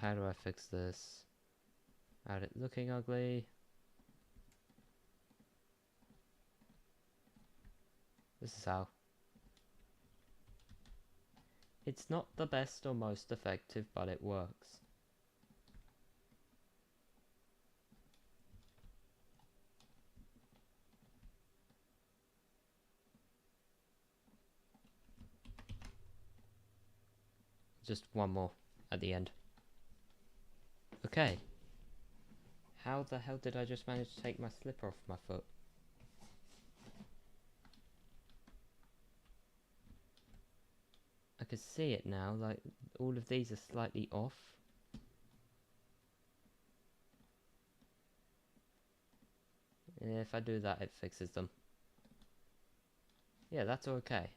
How do I fix this? Without it looking ugly. This is how. It's not the best or most effective, but it works. Just one more at the end. Okay. How the hell did I just manage to take my slipper off my foot? I can see it now, like all of these are slightly off. And if I do that, it fixes them. Yeah, that's okay.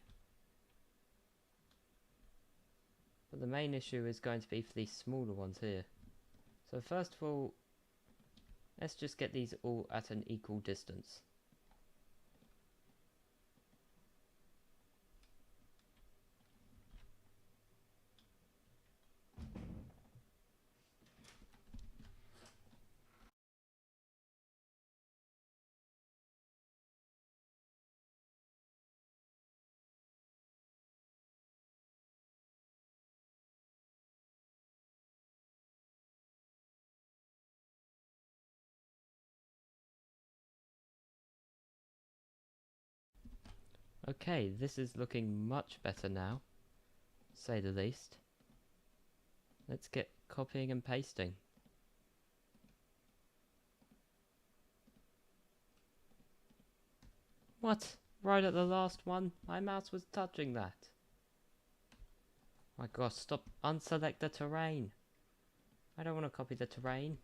But the main issue is going to be for these smaller ones here. So first of all, let's just get these all at an equal distance. Okay, this is looking much better now, to say the least. Let's get copying and pasting. What? Right at the last one? My mouse was touching that. My gosh, stop. Unselect the terrain. I don't want to copy the terrain.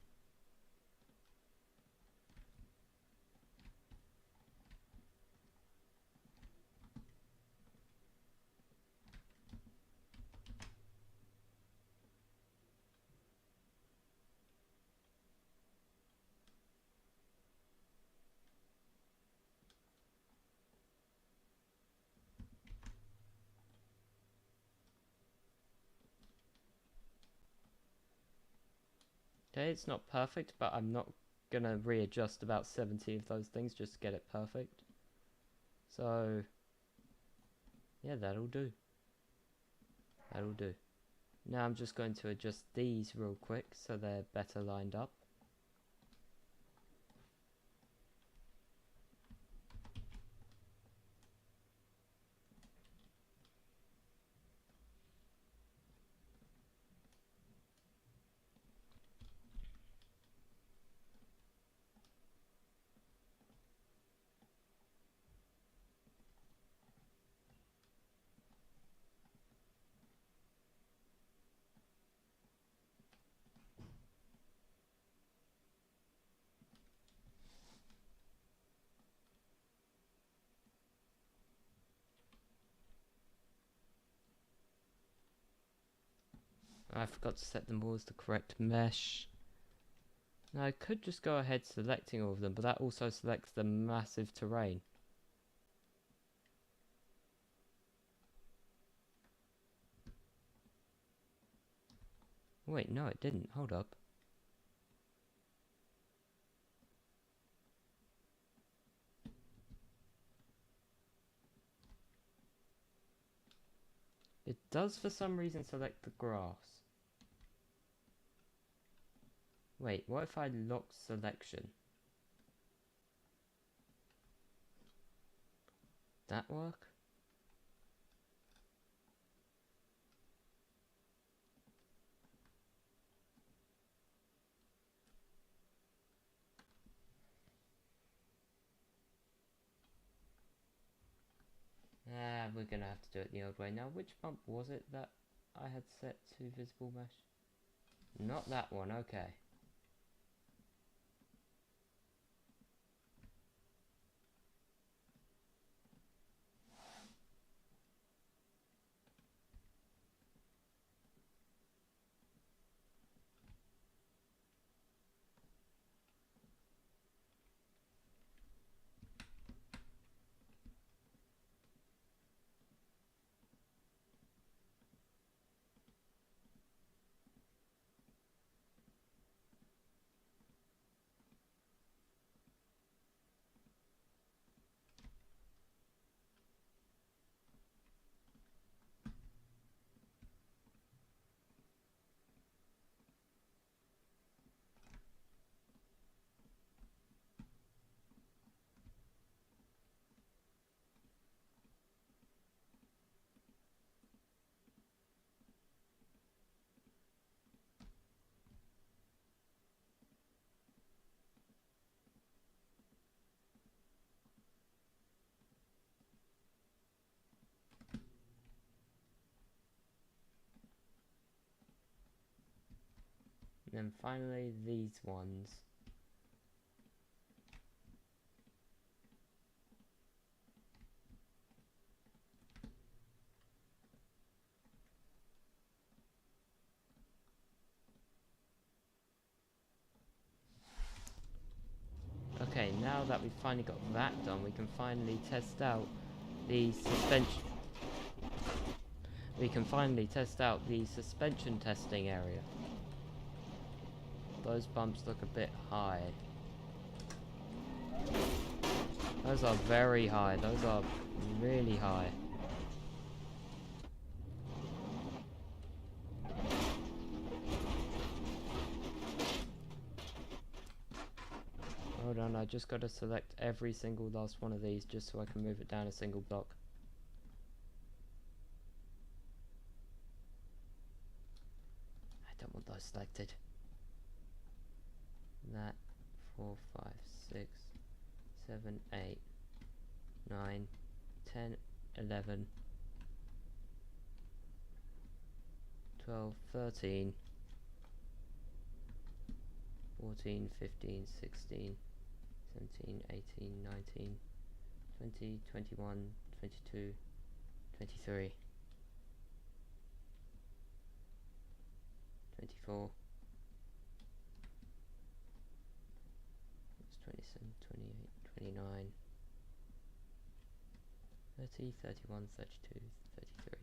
Okay, it's not perfect, but I'm not gonna readjust about 70 of those things just to get it perfect. So, yeah, that'll do. That'll do. Now I'm just going to adjust these real quick so they're better lined up. I forgot to set them all as the correct mesh. Now I could just go ahead selecting all of them, but that also selects the massive terrain. Wait, no it didn't. Hold up. It does for some reason select the grass. Wait, what if I lock selection? That work? We're gonna have to do it the old way. Now, which bump was it that I had set to visible mesh? Not that one, okay. And then finally these ones. Okay, now that we've finally got that done, we can finally test out the suspension. We can finally test out the suspension testing area. Those bumps look a bit high. Those are very high. Those are really high. Hold on, I just got to select every single last one of these just so I can move it down a single block. I don't want those selected. That 4, 5, 6, 7, 8, 9, 10, 11, 12, 13, 14, 15, 16, 17, 18, 19, 20, 21, 22, 23, 24, 27, 28, 29, 30, 31, 32, 33.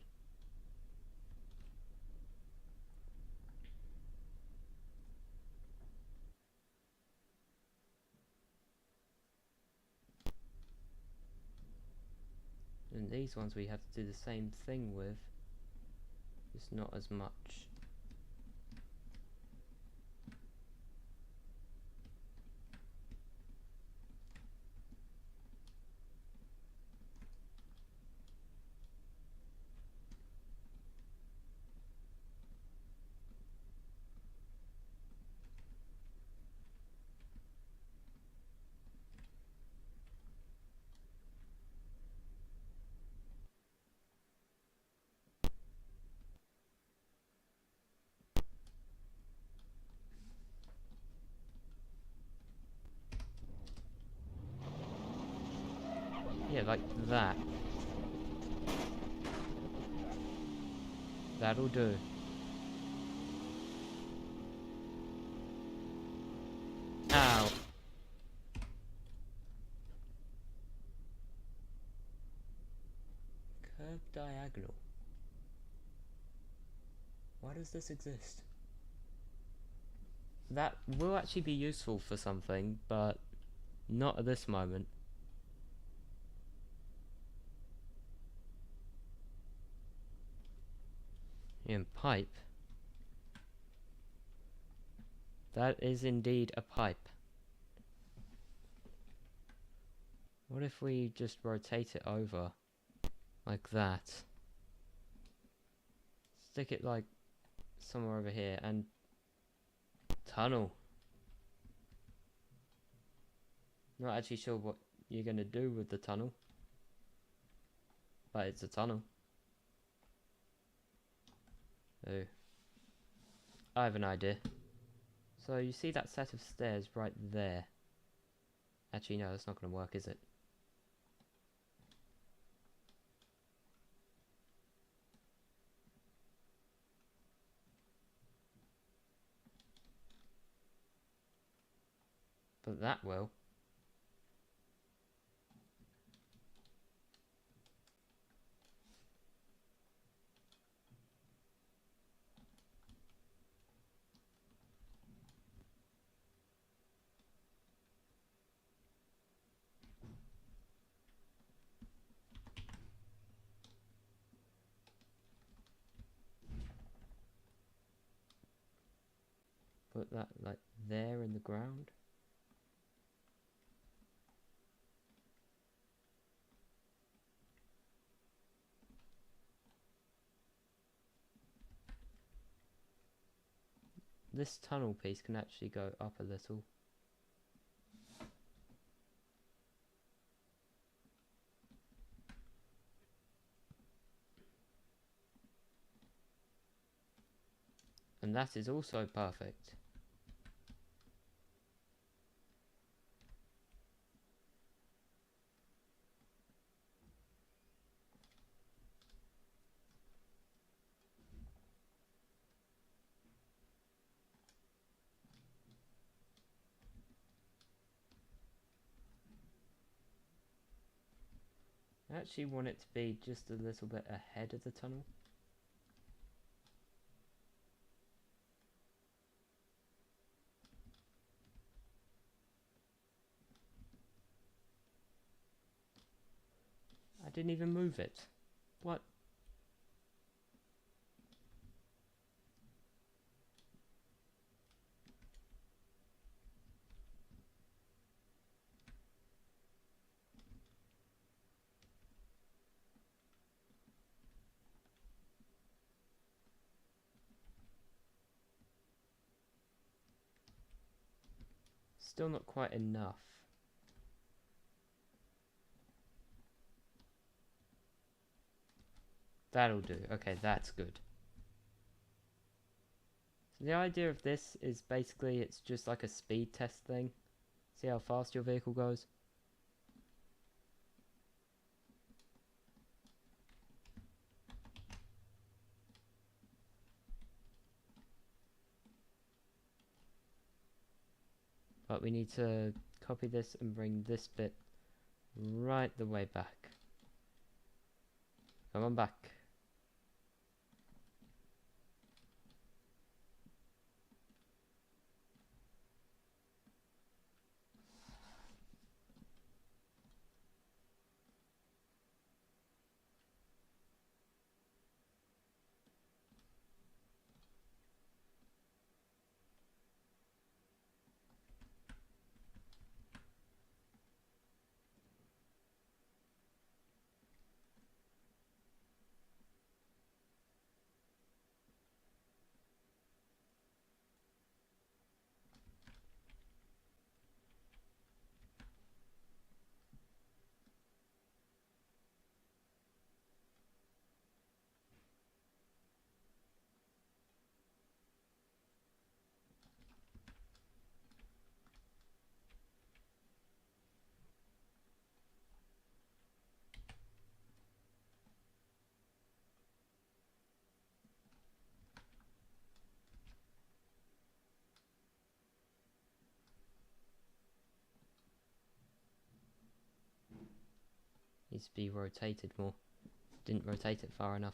And these ones we have to do the same thing with, just not as much. Yeah, like that. That'll do. Pipe diagonal. Why does this exist? That will actually be useful for something, but not at this moment. In pipe. That is indeed a pipe. What if we just rotate it over like that? Stick it like somewhere over here and tunnel. Not actually sure what you're gonna do with the tunnel, but it's a tunnel. Oh, I have an idea. So you see that set of stairs right there? Actually no, that's not gonna work, is it? But that will. Put that like there in the ground. This tunnel piece can actually go up a little. And that is also perfect. I actually want it to be just a little bit ahead of the tunnel. I didn't even move it. What? Still not quite enough. That'll do. Okay, that's good. So the idea of this is basically it's just like a speed test thing. See how fast your vehicle goes? But we need to copy this and bring this bit right the way back. Come on back. Needs to be rotated more. didn't rotate it far enough.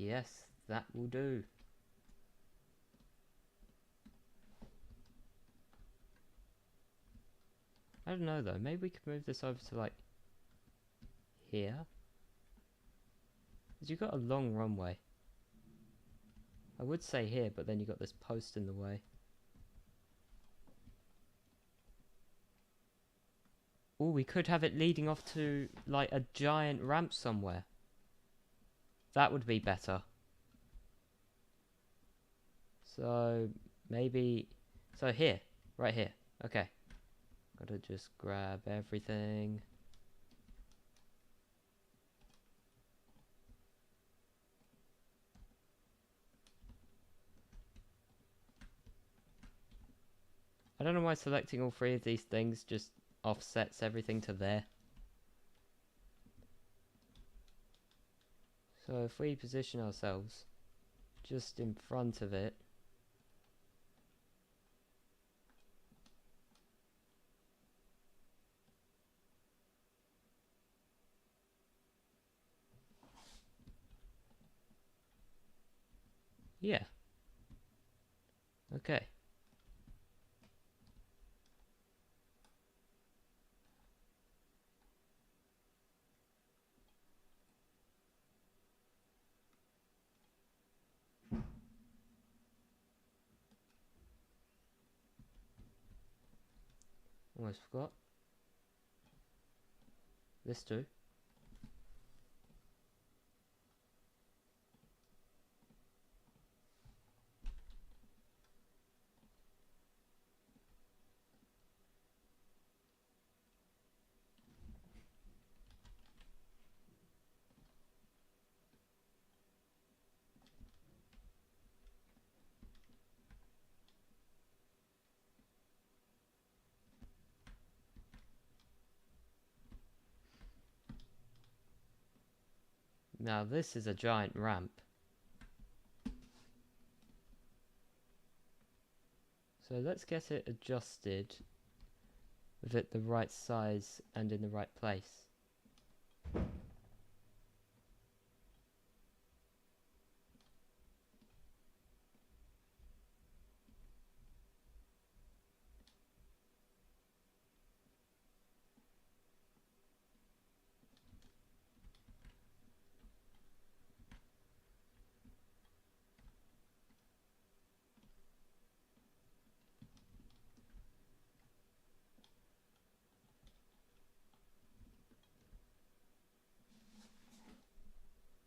Yes, that will do. I don't know though, maybe we could move this over to like here. Because you've got a long runway. I would say here, but then you've got this post in the way. Oh, we could have it leading off to like a giant ramp somewhere. That would be better. So maybe, so here, right here. Okay. Gotta just grab everything. I don't know why selecting all three of these things just offsets everything to there. So if we position ourselves just in front of it, yeah. Okay. Almost forgot. This too. Now this is a giant ramp. So let's get it adjusted with it the right size and in the right place.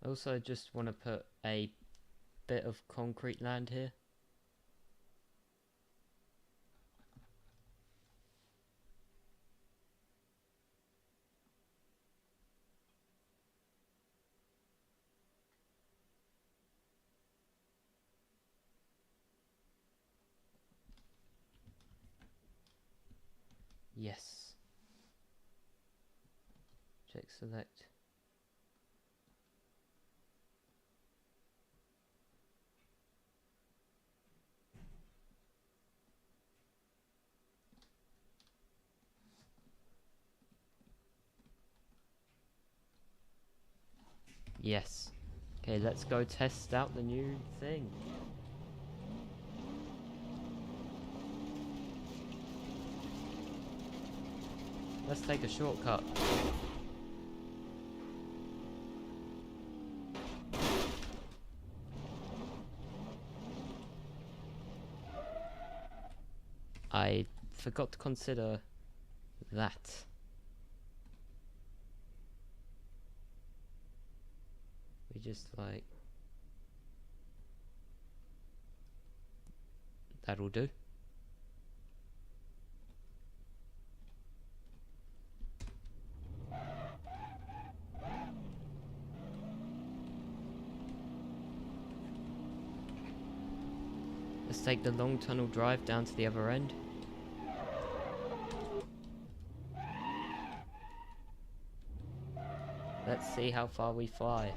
I also just want to put a bit of concrete land here. Yes. Check select. Yes. Okay, let's go test out the new thing. Let's take a shortcut. I forgot to consider that. We just like... That'll do. Let's take the long tunnel drive down to the other end. Let's see how far we fly.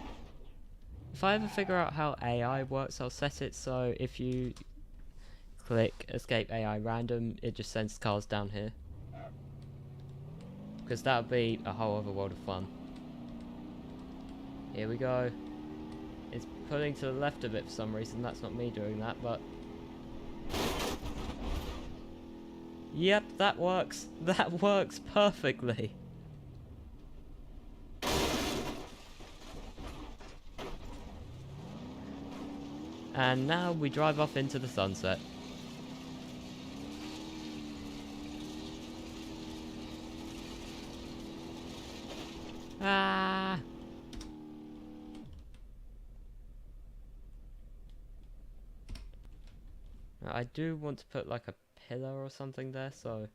If I ever figure out how AI works, I'll set it so if you click escape AI random, it just sends cars down here. Because that would be a whole other world of fun. Here we go. It's pulling to the left a bit for some reason. That's not me doing that, but... Yep, that works. That works perfectly. And now we drive off into the sunset. Ah! I do want to put like a pillar or something there, so...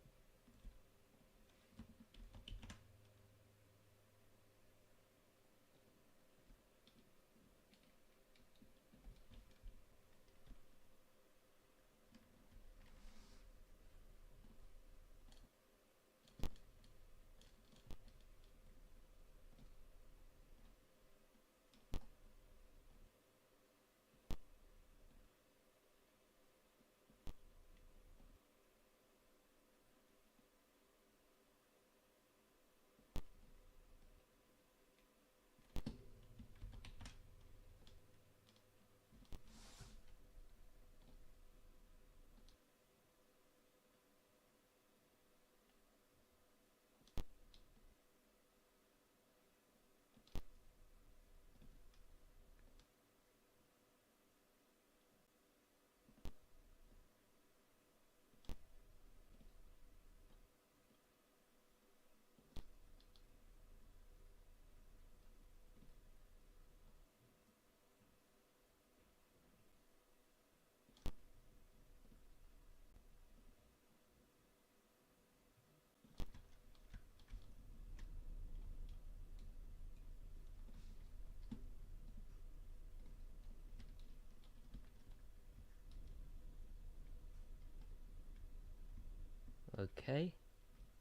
Okay,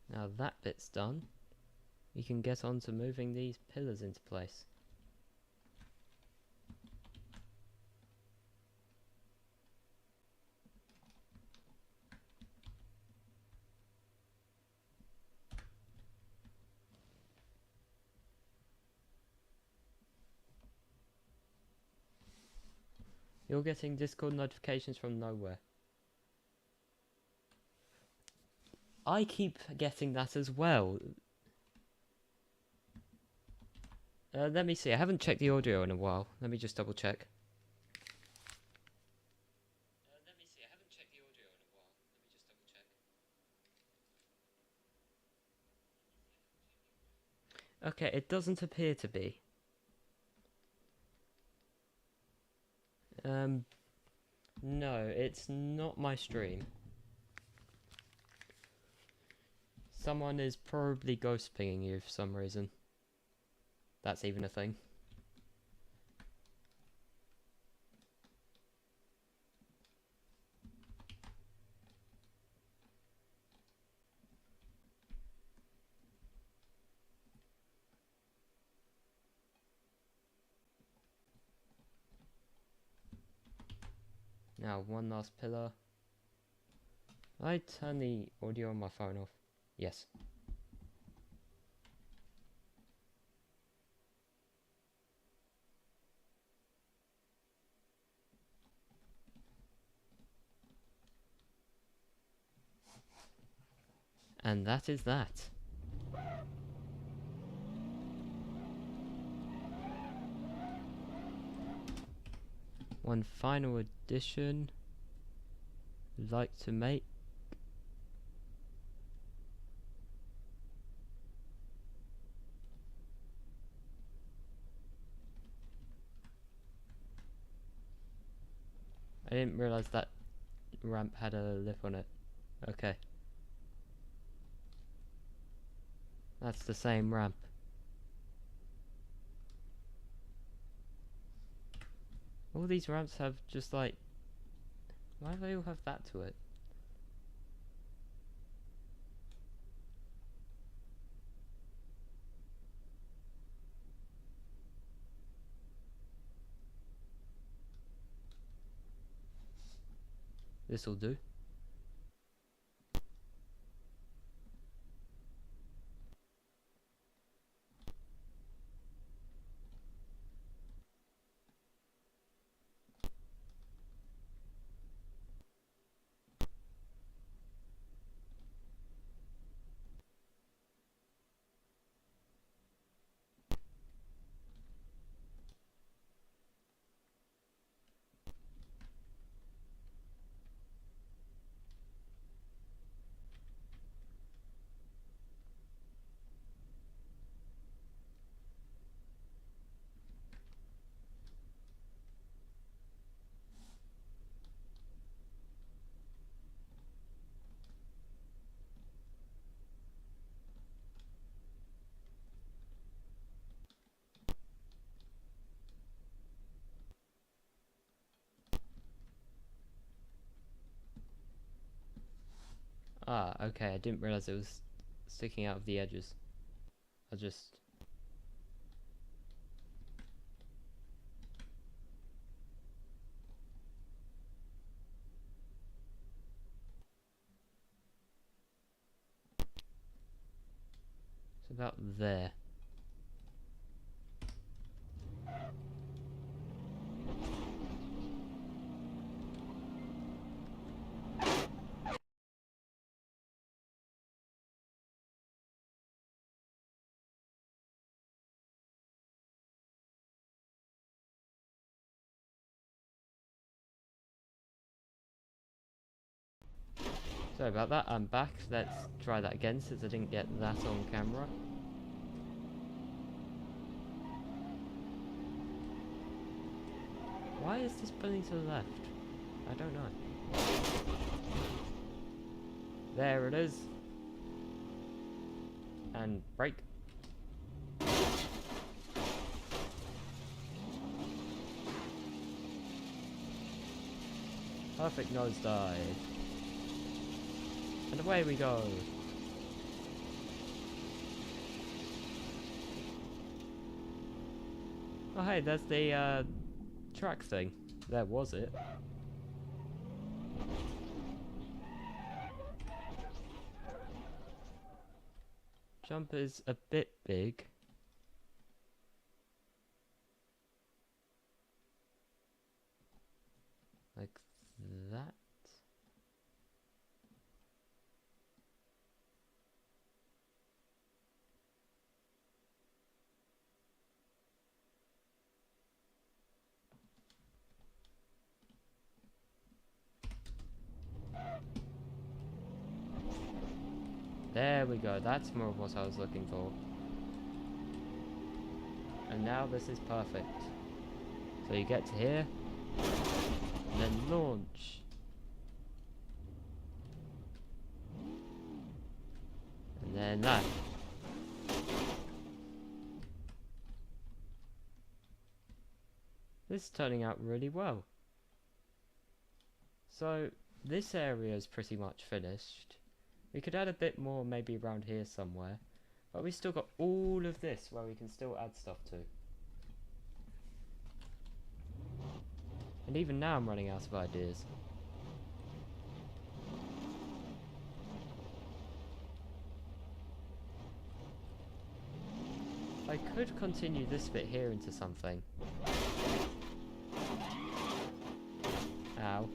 now that bit's done. We can get on to moving these pillars into place. You're getting Discord notifications from nowhere. I keep getting that as well. Let me see, I haven't checked the audio in a while. Let me just double check. Okay, it doesn't appear to be. No, it's not my stream. Someone is probably ghost pinging you for some reason. That's even a thing. Now, one last pillar. I turn the audio on my phone off. Yes. And that is that. One final addition I'd like to make. I didn't realise that ramp had a lip on it. Okay. That's the same ramp. All these ramps have just like Why do they all have that to it? This'll do. Ah, okay, I didn't realize it was sticking out of the edges. I just... It's about there. Sorry about that, I'm back. Let's try that again since I didn't get that on camera. Why is this pulling to the left? I don't know. There it is. And brake. Perfect nosedive. And away we go. Oh hey, there's the track thing. There was it. Jump is a bit big. Like that. There we go, that's more of what I was looking for. And now this is perfect. So you get to here, and then launch. And then that. This is turning out really well. So this area is pretty much finished. We could add a bit more maybe around here somewhere. But we still got all of this where we can still add stuff to. And even now I'm running out of ideas. I could continue this bit here into something. Ow.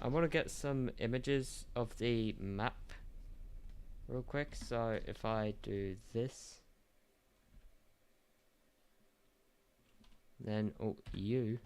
I want to get some images of the map real quick, so if I do this, then Alt U,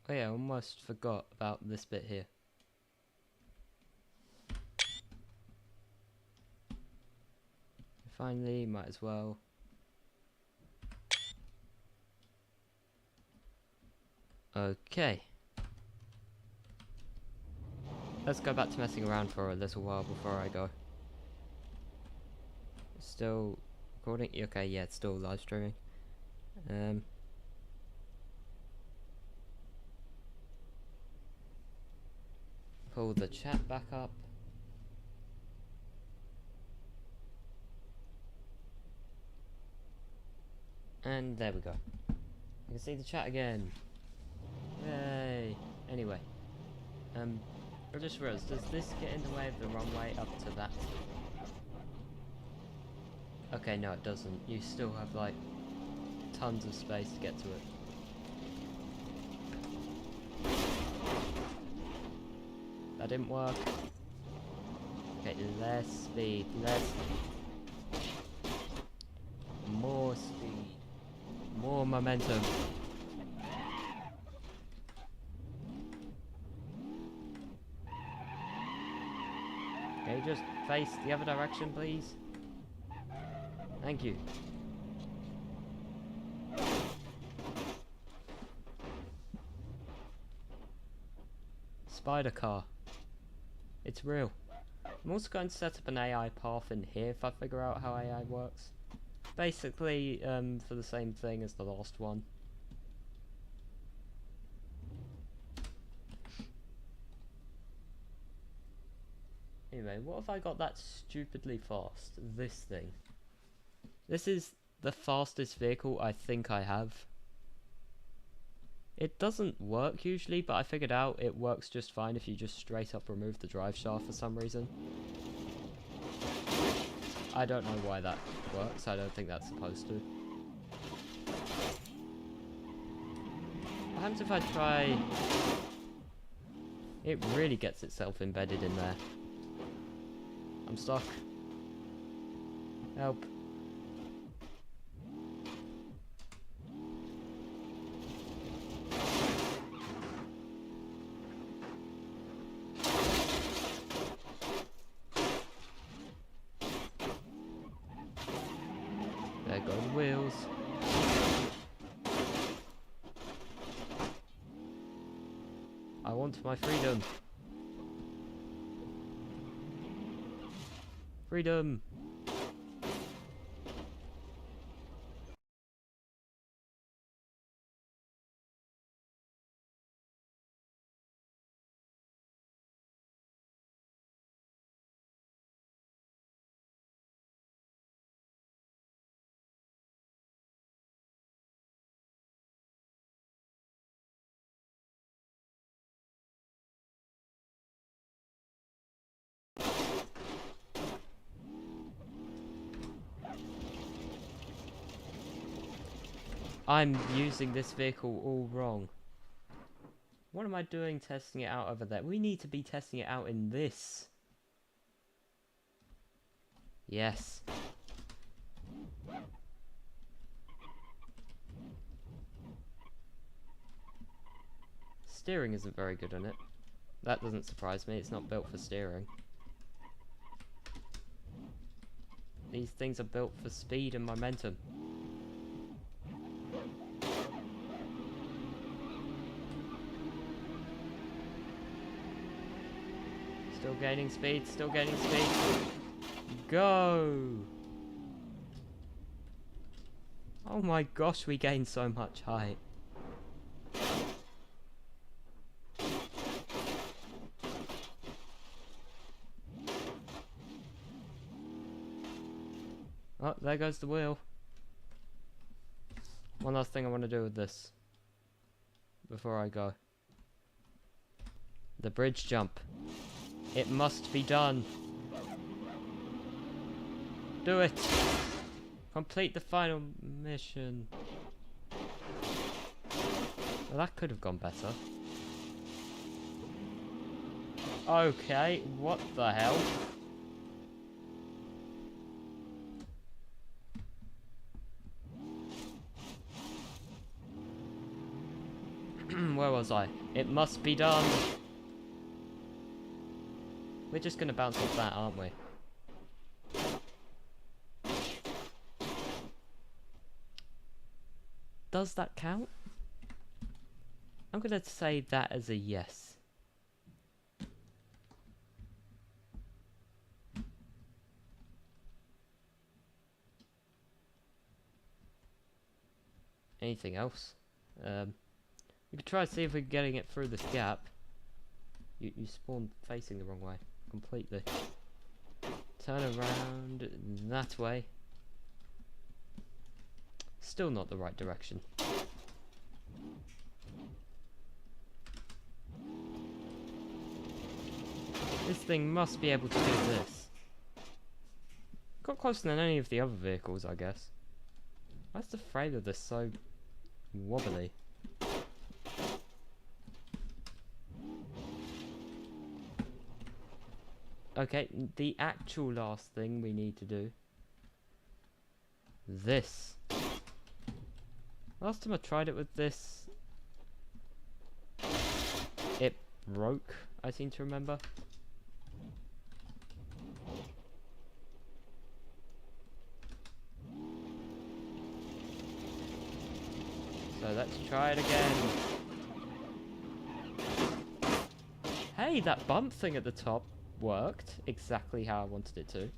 Oh yeah, I almost forgot about this bit here. Finally, might as well. Okay. Let's go back to messing around for a little while before I go. Still recording? Okay, yeah, it's still live streaming. Pull the chat back up. And there we go. You can see the chat again. Yay! Anyway, I just realised, does this get in the way of the runway up to that? Okay, no it doesn't. You still have like tons of space to get to it. That didn't work. Okay, less speed, more speed, more momentum. Okay, just face the other direction, please. Thank you. Spider car. It's real. I'm also going to set up an AI path in here if I figure out how AI works. Basically, for the same thing as the last one. Anyway, what if I got that stupidly fast? This thing. This is the fastest vehicle I think I have. It doesn't work usually, but I figured out it works just fine if you just straight up remove the drive shaft for some reason. I don't know why that works, I don't think that's supposed to. What happens if I try... It really gets itself embedded in there. I'm stuck. Help. There go the wheels. I want my freedom. Freedom! I'm using this vehicle all wrong. What am I doing testing it out over there? We need to be testing it out in this. Yes. Steering isn't very good on it. That doesn't surprise me, it's not built for steering. These things are built for speed and momentum. Still gaining speed, still gaining speed. Go! Oh my gosh, we gained so much height. Oh, there goes the wheel. One last thing I want to do with this before I go. The bridge jump. It must be done. Do it! Complete the final mission. Well, that could have gone better. Okay, what the hell? Well, was I? It must be done. We're just gonna bounce off that, aren't we? Does that count? I'm gonna say that as a yes. Anything else? We could try to see if we're getting it through this gap. You spawned facing the wrong way completely. Turn around that way. Still not the right direction. This thing must be able to do this. Got closer than any of the other vehicles, I guess. Why's the frame of this so wobbly? Okay, the actual last thing we need to do. This. Last time I tried it with this, it broke, I seem to remember. So let's try it again. Hey, that bump thing at the top worked exactly how I wanted it to.